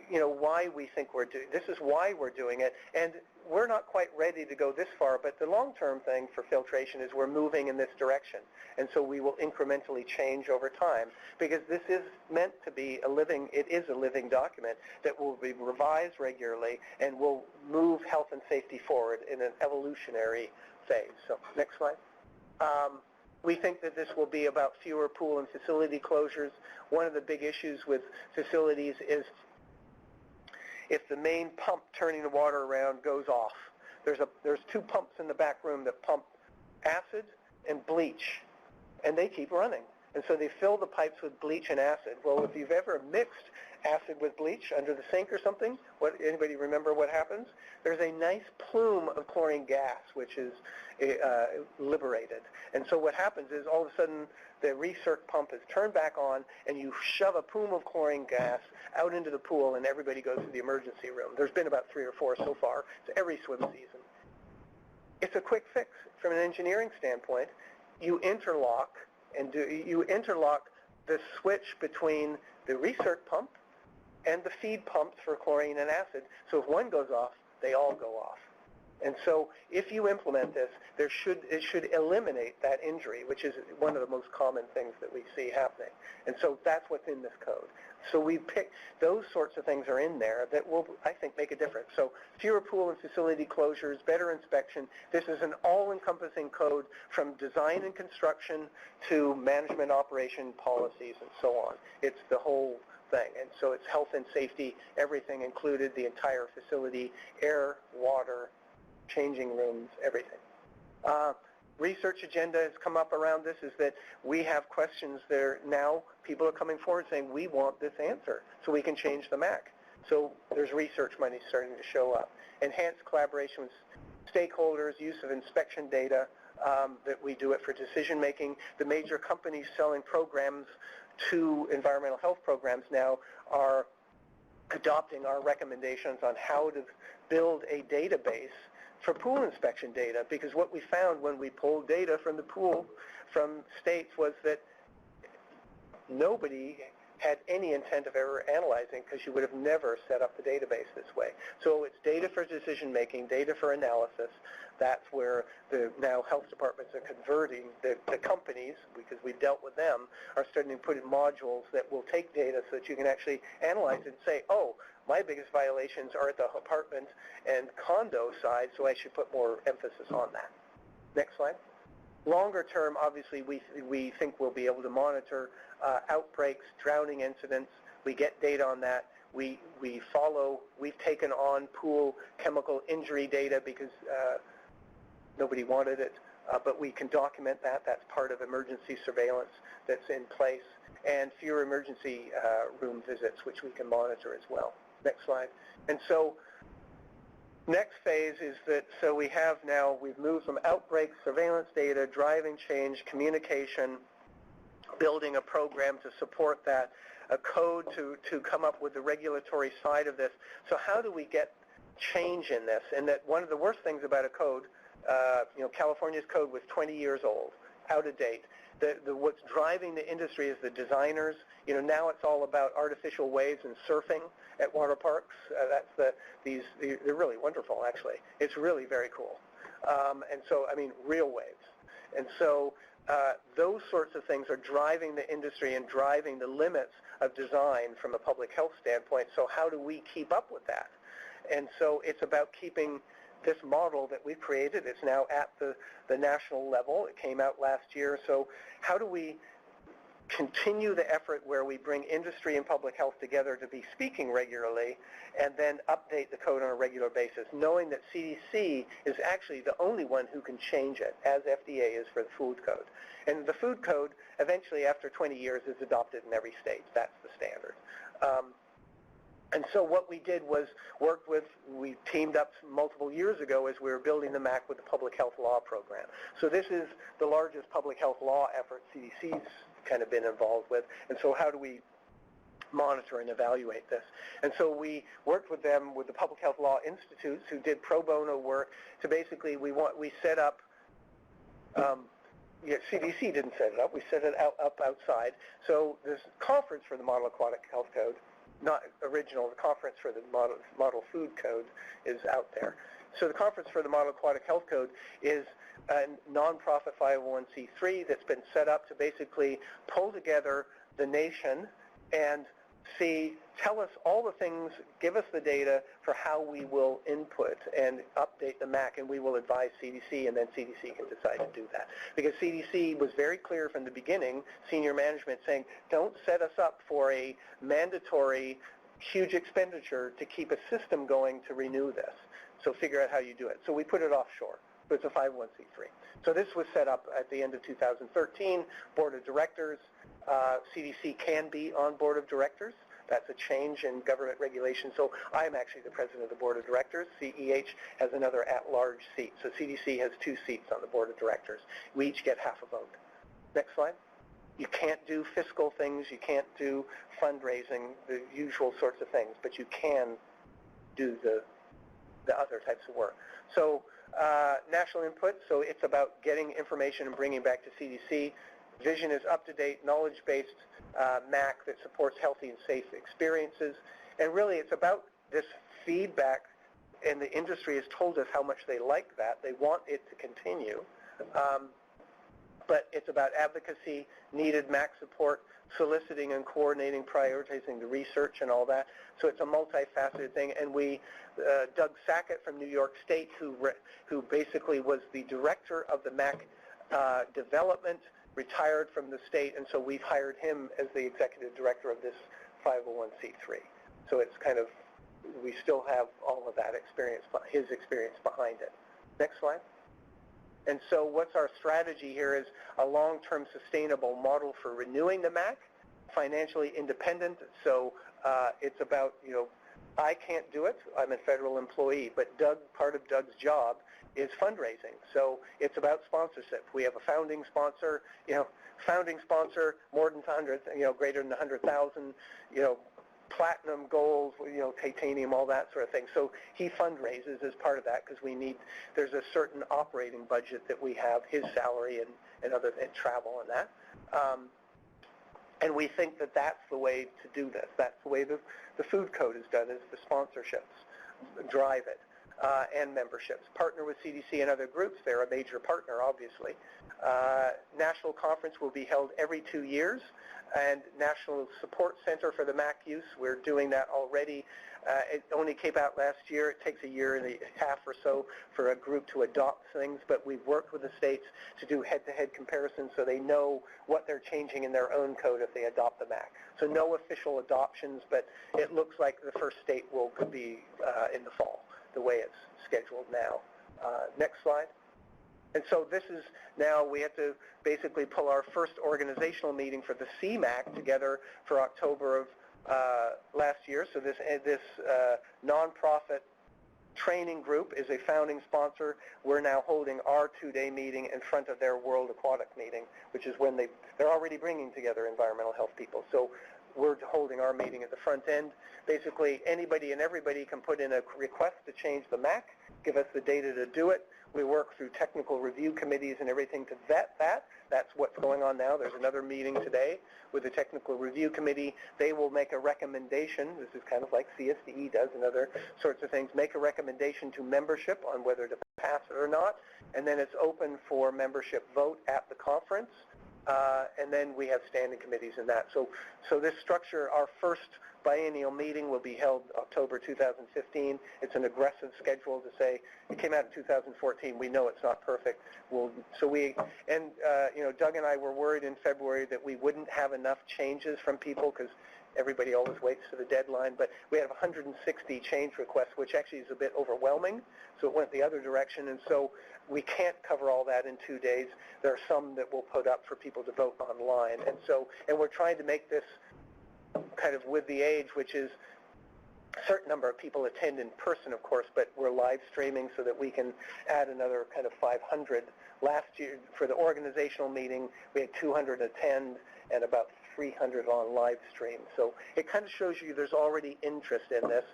why we think this is why we're doing it. And we're not quite ready to go this far, but the long-term thing for filtration is we're moving in this direction. And so we will incrementally change over time, because this is meant to be it is a living document that will be revised regularly and will move health and safety forward in an evolutionary phase. So next slide. We think that this will be about fewer pool and facility closures. One of the big issues with facilities is if the main pump turning the water around goes off. There's two pumps in the back room that pump acid and bleach, and they keep running. And so they fill the pipes with bleach and acid. Well, if you've ever mixed acid with bleach under the sink or something, anybody remember what happens? There's a nice plume of chlorine gas, which is liberated. And so what happens is all of a sudden the recirc pump is turned back on, and you shove a plume of chlorine gas out into the pool, and everybody goes to the emergency room. There's been about 3 or 4 so far. It's every swim season. It's a quick fix from an engineering standpoint. You interlock the switch between the recirc pump and the feed pumps for chlorine and acid. So if one goes off, they all go off. And so if you implement this, it should eliminate that injury, which is one of the most common things that we see happening. And so that's what's in this code. So we pick those sorts of things are in there that will, I think, make a difference. So fewer pool and facility closures, better inspection. This is an all-encompassing code from design and construction to management operation policies and so on. It's the whole thing. And so it's health and safety, everything included, the entire facility, air, water, changing rooms, everything. Research agenda has come up around this is that we have questions there now. People are coming forward saying, we want this answer so we can change the MAC. So there's research money starting to show up. Enhanced collaboration with stakeholders, use of inspection data, that we do it for decision making. The major companies selling programs to environmental health programs now are adopting our recommendations on how to build a database for pool inspection data, because what we found when we pulled data from the pool from states was that nobody had any intent of ever analyzing, because you would have never set up the database this way. So it's data for decision making, data for analysis. That's where the now health departments are converting the companies, because we dealt with them, are starting to put in modules that will take data so that you can actually analyze it and say, oh, my biggest violations are at the apartment and condo side, so I should put more emphasis on that. Next slide. Longer term, obviously, we think we'll be able to monitor outbreaks, drowning incidents. We get data on that. We've taken on pool chemical injury data because nobody wanted it, but we can document that. That's part of emergency surveillance that's in place, and fewer emergency room visits, which we can monitor as well. Next slide. And so next phase is that, so we've moved from outbreaks, surveillance data, driving change, communication, building a program to support that, a code to come up with the regulatory side of this. So how do we get change in this? And that one of the worst things about a code, California's code was 20 years old, out of date. What's driving the industry is the designers. Now it's all about artificial waves and surfing at water parks. They're really wonderful, actually. It's really very cool. And so, real waves. And so those sorts of things are driving the industry and driving the limits of design from a public health standpoint. So how do we keep up with that? And so it's about keeping this model that we've created. It's now at the national level. It came out last year. So how do we continue the effort where we bring industry and public health together to be speaking regularly, and then update the code on a regular basis, knowing that CDC is actually the only one who can change it, as FDA is for the food code. And the food code, eventually after 20 years, is adopted in every state. That's the standard. And So what we did was we teamed up multiple years ago as we were building the MAC with the Public Health Law Program. So this is the largest public health law effort CDC's kind of been involved with. And so how do we monitor and evaluate this? And so we worked with them, with the Public Health Law Institutes, who did pro bono work to basically, we set up, CDC didn't set it up, we set it up outside. So this conference for the Model Aquatic Health Code, not original, the conference for the Model Food Code is out there. So the conference for the Model Aquatic Health Code is a nonprofit 501c3 that's been set up to basically pull together the nation and tell us all the things, give us the data for how we will input and update the MAC, and we will advise CDC, and then CDC can decide to do that. Because CDC was very clear from the beginning, senior management saying, don't set us up for a mandatory huge expenditure to keep a system going to renew this. So figure out how you do it. So we put it offshore. So it's a 501c3. So this was set up at the end of 2013, board of directors. CDC can be on board of directors. That's a change in government regulation. So I'm actually the president of the board of directors. CEH has another at-large seat. So CDC has 2 seats on the board of directors. We each get half a vote. Next slide. You can't do fiscal things. You can't do fundraising, the usual sorts of things, but you can do the other types of work. So national input, so it's about getting information and bringing back to CDC. Vision is up-to-date, knowledge-based MAC that supports healthy and safe experiences. And really, it's about this feedback, and the industry has told us how much they like that. They want it to continue. But it's about advocacy, needed MAC support, soliciting and coordinating, prioritizing the research and all that. So it's a multifaceted thing. And Doug Sackett from New York State, who basically was the director of the MAC development, retired from the state, and so we've hired him as the executive director of this 501c3. So it's kind of, we still have all of that experience, his experience behind it. Next slide. And so what's our strategy here is a long-term sustainable model for renewing the MAC, financially independent. So it's about, I can't do it. I'm a federal employee, but part of Doug's job is fundraising. So it's about sponsorship. We have a founding sponsor, more than 100, greater than 100,000, platinum, gold, titanium, all that sort of thing. So he fundraises as part of that because there's a certain operating budget that we have, his salary and travel and that. And we think that that's the way to do this. That's the way the food code is done, is the sponsorships drive it. And memberships. Partner with CDC and other groups. They're a major partner, obviously. National conference will be held every 2 years. And National Support Center for the MAC use, we're doing that already. It only came out last year. It takes a year and a half or so for a group to adopt things, but we've worked with the states to do head-to-head comparisons so they know what they're changing in their own code if they adopt the MAC. So no official adoptions, but it looks like the first state could be in the fall, the way it's scheduled now. Next slide. And so this is now, we have to basically pull our first organizational meeting for the CMAC together for October of last year. So this nonprofit training group is a founding sponsor. We're now holding our 2-day meeting in front of their World Aquatic meeting, which is when they're already bringing together environmental health people. So we're holding our meeting at the front end. Basically, anybody and everybody can put in a request to change the MAC, give us the data to do it. We work through technical review committees and everything to vet that. That's what's going on now. There's another meeting today with the technical review committee. They will make a recommendation. This is kind of like CSDE does and other sorts of things. Make a recommendation to membership on whether to pass it or not. And then it's open for membership vote at the conference. And then we have standing committees in that. So this structure, our first biennial meeting will be held October 2015. It's an aggressive schedule to say, it came out in 2014. We know it's not perfect. Doug and I were worried in February that we wouldn't have enough changes from people because everybody always waits for the deadline, but we have 160 change requests, which actually is a bit overwhelming, so it went the other direction, and so we can't cover all that in 2 days. There are some that we'll put up for people to vote online, and we're trying to make this kind of with the age, which is certain number of people attend in person, of course, but we're live streaming so that we can add another kind of 500. Last year, for the organizational meeting, we had 200 attend and about 300 on live stream. So it kind of shows you there's already interest in this.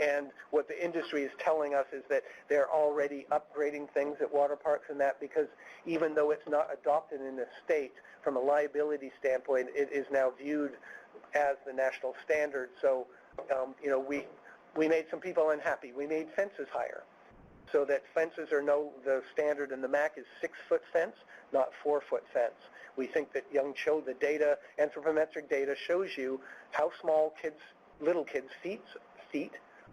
And what the industry is telling us is that they're already upgrading things at water parks and that, because even though it's not adopted in the state, from a liability standpoint, it is now viewed as the national standard. So, you know, we made some people unhappy. We made fences higher, so that fences are the standard in the MAC is 6-foot fence, not 4-foot fence. We think that the data, anthropometric data shows you how small little kids' feet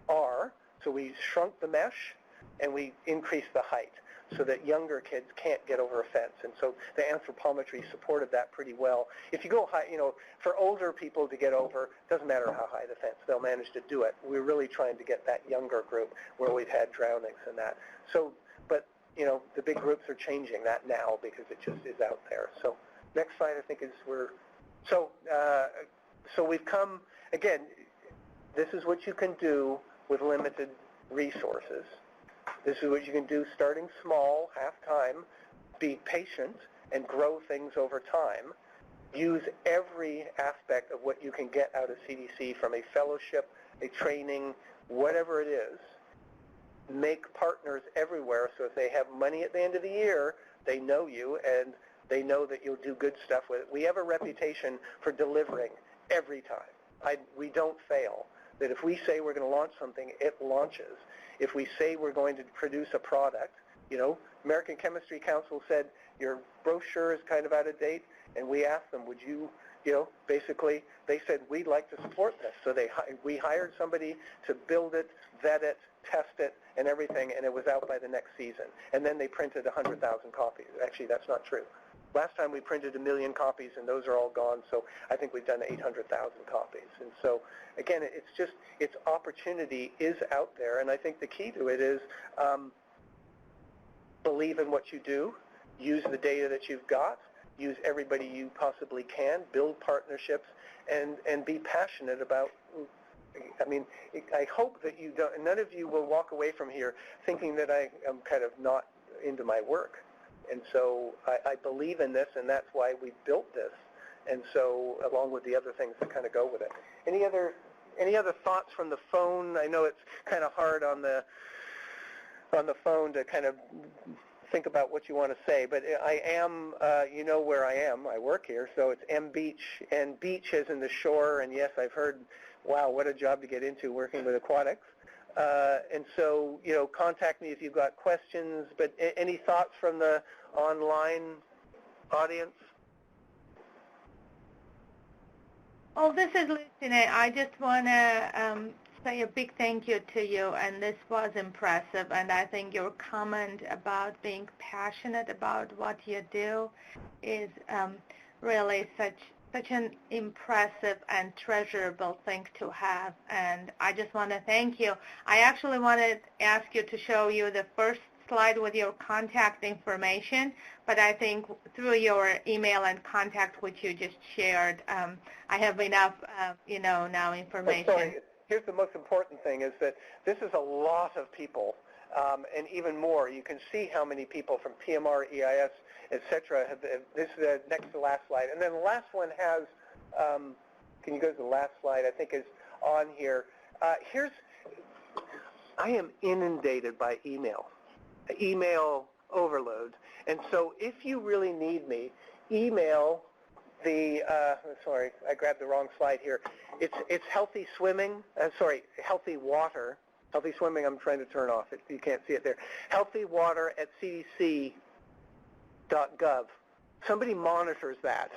are, so we shrunk the mesh and we increased the height so that younger kids can't get over a fence. And so the anthropometry supported that pretty well. If you go high, you know, for older people to get over, doesn't matter how high the fence, they'll manage to do it. We're really trying to get that younger group where we've had drownings and that. So, but, you know, the big groups are changing that now because it just is out there. So next slide, I think, is so we've come, again, this is what you can do with limited resources. This is what you can do starting small, half-time, be patient, and grow things over time. Use every aspect of what you can get out of CDC, from a fellowship, a training, whatever it is. Make partners everywhere, so if they have money at the end of the year, they know you and they know that you'll do good stuff with it. We have a reputation for delivering every time. We don't fail. That if we say we're going to launch something, it launches. If we say we're going to produce a product, you know, American Chemistry Council said your brochure is kind of out of date, and we asked them, would you, you know, basically they said we'd like to support this. So we hired somebody to build it, vet it, test it, and everything, and it was out by the next season. And then they printed 100,000 copies. Actually, that's not true. Last time we printed 1 million copies, and those are all gone, so I think we've done 800,000 copies. And so, again, it's just, its opportunity is out there, and I think the key to it is believe in what you do, use the data that you've got, use everybody you possibly can, build partnerships, and be passionate about. I mean, I hope that you don't, none of you will walk away from here thinking that I am kind of not into my work. And so I believe in this, and that's why we built this. And so, along with the other things that kind of go with it. Any other thoughts from the phone? I know it's kind of hard on the phone to kind of think about what you want to say, but I am, you know where I am. I work here, so it's M Beach, and beach is in the shore. And yes, I've heard, wow, what a job to get into working with aquatics. And so, you know, contact me if you've got questions, but any thoughts from the online audience? Oh, this is Lucinette. I just want to say a big thank you to you, and this was impressive, and I think your comment about being passionate about what you do is really such an impressive and treasurable thing to have, and I just want to thank you. I actually wanted to ask you to show you the first slide with your contact information, but I think through your email and contact which you just shared, I have enough, you know, now information. Oh, sorry. Here's the most important thing is that this is a lot of people, and even more. You can see how many people from PMR, EIS, etc. This is the next to last slide. And then the last one has, can you go to the last slide, I think is on here. I am inundated by email overload. And so if you really need me, email the, sorry, I grabbed the wrong slide here. It's healthy swimming, healthy water. Healthy swimming, I'm trying to turn off. You can't see it there. Healthy water at CDC.gov. Somebody monitors that.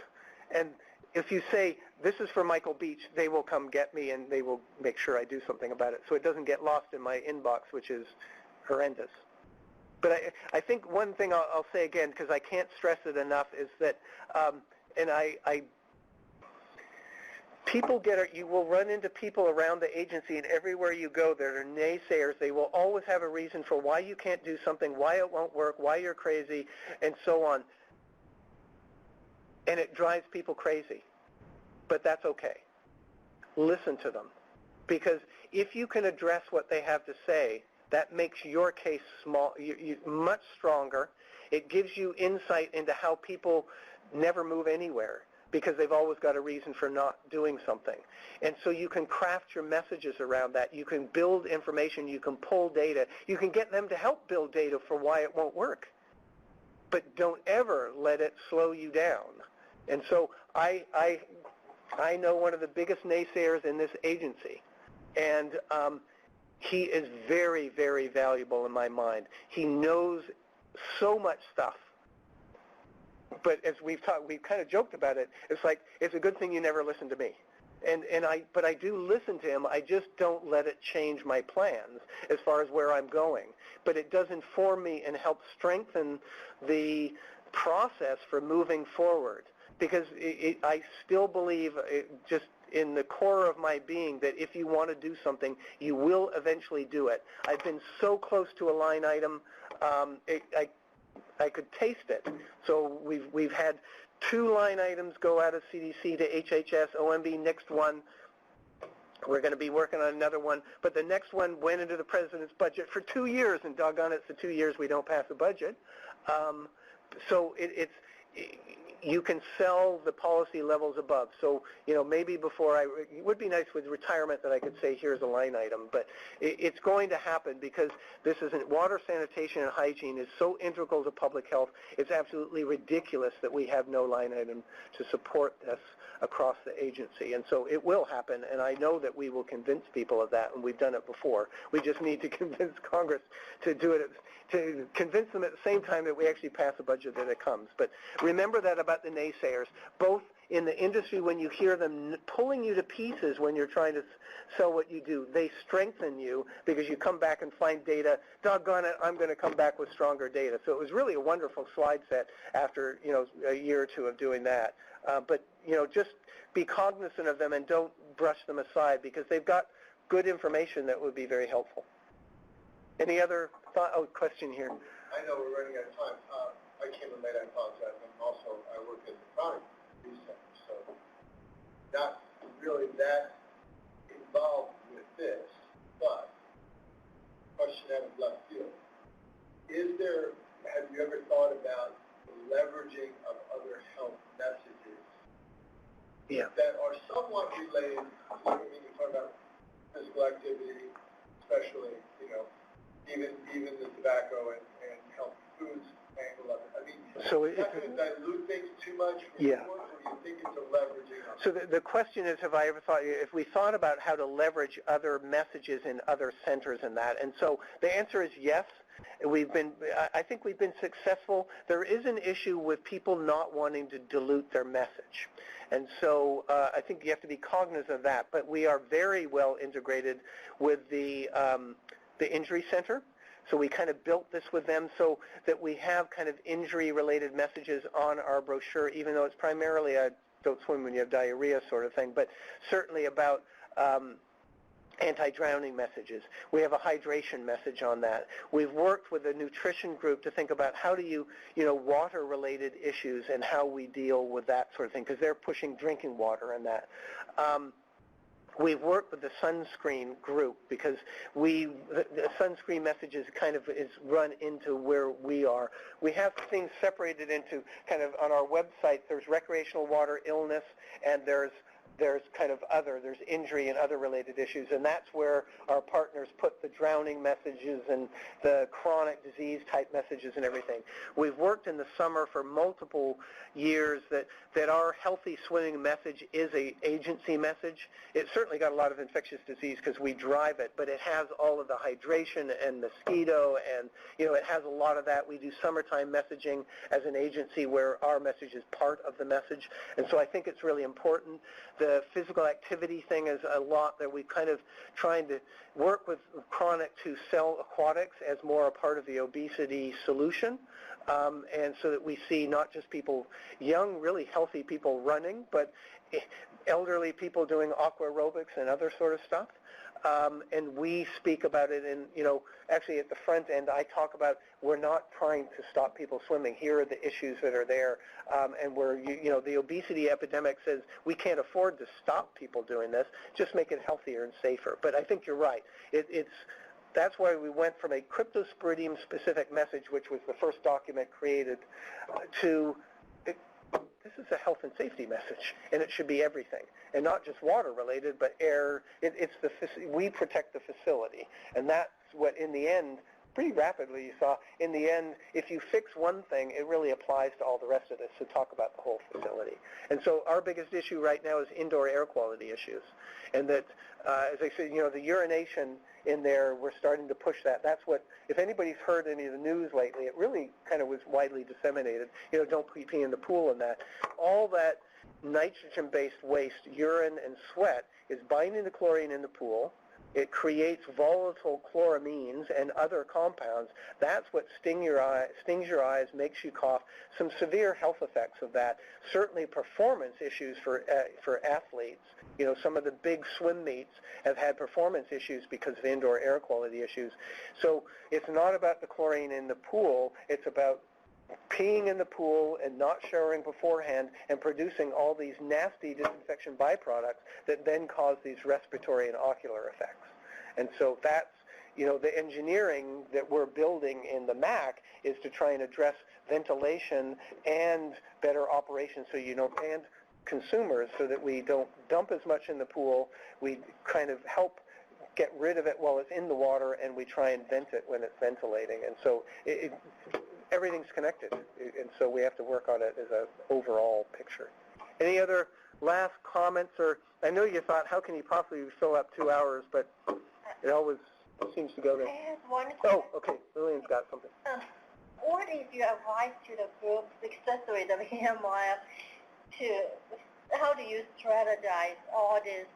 And if you say, this is for Michael Beach, they will come get me and they will make sure I do something about it so it doesn't get lost in my inbox, which is horrendous. But I think one thing I'll say again, because I can't stress it enough, is that, you will run into people around the agency, and everywhere you go that are naysayers. They will always have a reason for why you can't do something, why it won't work, why you're crazy, and so on. And it drives people crazy. But that's okay. Listen to them. because if you can address what they have to say, that makes your case much stronger. It gives you insight into how people never move anywhere because they've always got a reason for not doing something. And so you can craft your messages around that. You can build information. You can pull data. You can get them to help build data for why it won't work. But don't ever let it slow you down. And so I know one of the biggest naysayers in this agency, and he is very, very valuable in my mind. He knows so much stuff. But as we've kind of joked about it. It's like, it's a good thing you never listen to me. But I do listen to him. I just don't let it change my plans as far as where I'm going. But it does inform me and help strengthen the process for moving forward. Because I still believe, just in the core of my being, that if you want to do something, you will eventually do it. I've been so close to a line item, I could taste it. So we've had 2 line items go out of CDC to HHS, OMB. Next one, we're going to be working on another one. But the next one went into the president's budget for 2 years, and doggone it, it's the 2 years we don't pass a budget. So you can sell the policy levels above. So, maybe it would be nice with retirement that I could say here's a line item, but it's going to happen because this isn't, water, sanitation, and hygiene is so integral to public health. It's absolutely ridiculous that we have no line item to support this across the agency. And so it will happen, and I know that we will convince people of that, and we've done it before. We just need to convince Congress to do it, to convince them at the same time that we actually pass a budget that it comes. But remember that about the naysayers, both in the industry when you hear them pulling you to pieces when you're trying to sell what you do, they strengthen you because you come back and find data. Doggone it, I'm going to come back with stronger data. So it was really a wonderful slide set after, a year or 2 of doing that. But, just be cognizant of them and don't brush them aside because they've got good information that would be very helpful. Any other thought? Oh, question here. I know we're running out of time. I came in late, I apologize. I work in the chronic disease center, so not really that involved with this, but question out of left field. Have you ever thought about the leveraging of other health messages that are somewhat related, when you talk about physical activity, especially, even the tobacco and health foods angle of it. I mean, so it's not going to dilute things too much for you, or you think it's a leveraging of it? So the question is, have I ever thought, if we thought about how to leverage other messages in other centers and that, and so the answer is yes. I think we've been successful. There is an issue with people not wanting to dilute their message. And so I think you have to be cognizant of that. But we are very well integrated with the injury center. So we kind of built this with them so that we have kind of injury-related messages on our brochure, even though it's primarily a don't swim when you have diarrhea sort of thing, but certainly about anti-drowning messages. We have a hydration message on that. We've worked with a nutrition group to think about how do you water-related issues and how we deal with that sort of thing, because they're pushing drinking water and that. We've worked with the sunscreen group because the sunscreen messages kind of is run into where we are. We have things separated into kind of on our website. There's recreational water, illness, and there's kind of there's injury and other related issues, and that's where our partners put the drowning messages and the chronic disease type messages and everything. We've worked in the summer for multiple years that our healthy swimming message is a agency message. It's certainly got a lot of infectious disease because we drive it, but it has all of the hydration and mosquito, and it has a lot of that. We do summertime messaging as an agency where our message is part of the message, and so I think it's really important. The physical activity thing is a lot that we kind of trying to work with chronic to sell aquatics as more a part of the obesity solution, and so that we see not just people, young, really healthy people running, but elderly people doing aqua aerobics and other sort of stuff. And we speak about it in, actually at the front end, I talk about we're not trying to stop people swimming. Here are the issues that are there. And the obesity epidemic says we can't afford to stop people doing this, just make it healthier and safer. But I think you're right. That's why we went from a cryptosporidium specific message, which was the first document created, to this is a health and safety message, and it should be everything, and not just water related, but air. We protect the facility, and that's what, in the end, pretty rapidly you saw. In the end, if you fix one thing, it really applies to all the rest of it. So talk about the whole facility. And so our biggest issue right now is indoor air quality issues, and that, as I said, the urination in there, we're starting to push that. That's what, if anybody's heard any of the news lately, it really kind of was widely disseminated. Don't pee in the pool and that. All that nitrogen-based waste, urine and sweat, is binding the chlorine in the pool. It creates volatile chloramines and other compounds. That's what stings your eyes, makes you cough. Some severe health effects of that. Certainly performance issues for athletes. Some of the big swim meets have had performance issues because of indoor air quality issues. So it's not about the chlorine in the pool. It's about peeing in the pool and not showering beforehand and producing all these nasty disinfection byproducts that then cause these respiratory and ocular effects. And so that's, the engineering that we're building in the MAC is to try and address ventilation and better operations and consumers, so that we don't dump as much in the pool. We kind of help get rid of it while it's in the water, and we try and vent it when it's ventilating. And so everything's connected, and so we have to work on it as an overall picture. Any other last comments? Or I know you thought, how can you possibly fill up 2 hours, but it always seems to go there. I have one question. Oh, okay. Lillian's got something. What is your advice to the group, especially the VMI, how do you strategize all these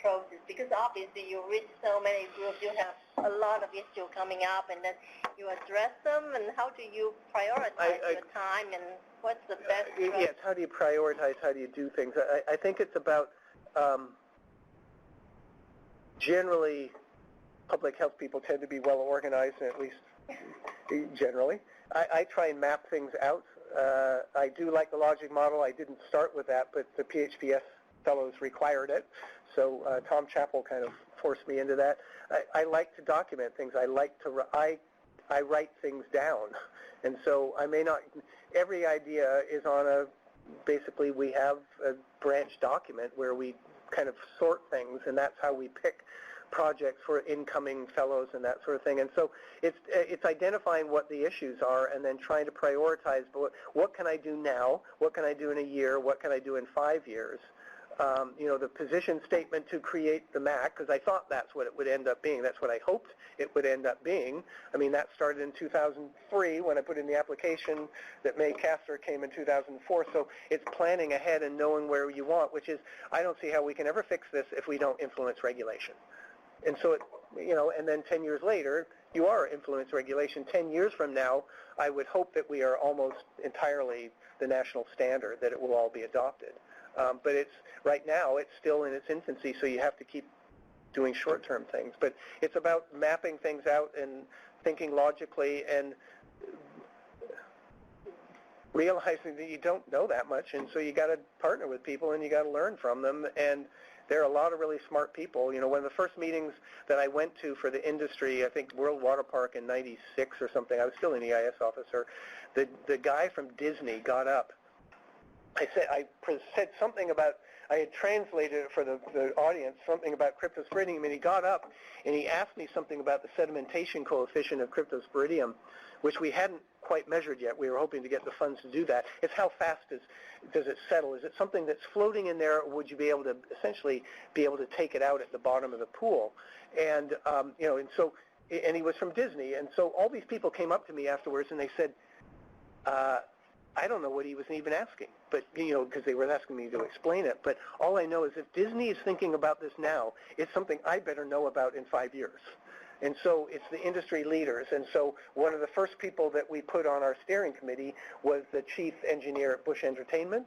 process? Because obviously you reach so many groups, you have a lot of issues coming up, and then you address them, and how do you prioritize your time, and what's the best yes, how do you prioritize, how do you do things? I think it's about generally public health people tend to be well organized, at least generally. I try and map things out. I do like the logic model. I didn't start with that, but the PHPS fellows required it. So Tom Chappell kind of forced me into that. I like to document things. I write things down. And so I may not, every idea is on basically we have a branch document where we kind of sort things, and that's how we pick projects for incoming fellows and that sort of thing. And so it's identifying what the issues are and then trying to prioritize what can I do now, what can I do in a year, what can I do in 5 years. The position statement to create the MAC, because I thought that's what it would end up being. That's what I hoped it would end up being. I mean, that started in 2003 when I put in the application that May Castor came in 2004. So it's planning ahead and knowing where you want, which is, I don't see how we can ever fix this if we don't influence regulation. And so, and then 10 years later, you are influence regulation. 10 years from now, I would hope that we are almost entirely the national standard, that it will all be adopted. But right now, it's still in its infancy, so you have to keep doing short-term things. But it's about mapping things out and thinking logically and realizing that you don't know that much, and so you got to partner with people and you got to learn from them. And there are a lot of really smart people. One of the first meetings that I went to for the industry, I think World Water Park in '96 or something, I was still an EIS officer, the guy from Disney got up. I said something about, I had translated it for the audience, something about cryptosporidium, and he got up and he asked me something about the sedimentation coefficient of cryptosporidium, which we hadn't quite measured yet. We were hoping to get the funds to do that. It's how fast does it settle? Is it something that's floating in there, or would you be able to essentially be able to take it out at the bottom of the pool? And, and he was from Disney. And so all these people came up to me afterwards and they said, I don't know what he was even asking, but, because they were asking me to explain it. But all I know is if Disney is thinking about this now, it's something I better know about in 5 years. And so it's the industry leaders. And so one of the first people that we put on our steering committee was the chief engineer at Bush Entertainment,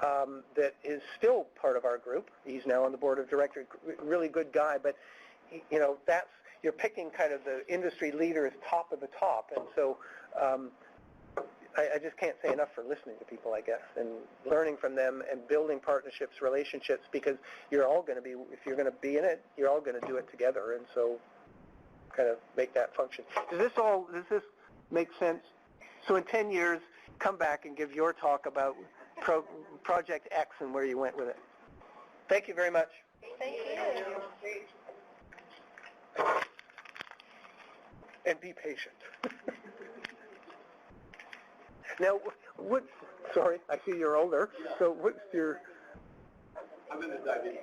that is still part of our group. He's now on the board of directors, really good guy, but you know, that's, you're picking kind of the industry leaders top of the top, and so I just can't say enough for listening to people, I guess, and learning from them and building partnerships, relationships, because you're all going to be, if you're going to be in it, you're all going to do it together, and so kind of make that function. Does this make sense? So in 10 years, come back and give your talk about Project X and where you went with it. Thank you very much. Thank you. And be patient. Now, sorry, I see you're older, so what's your... I'm in the diabetes.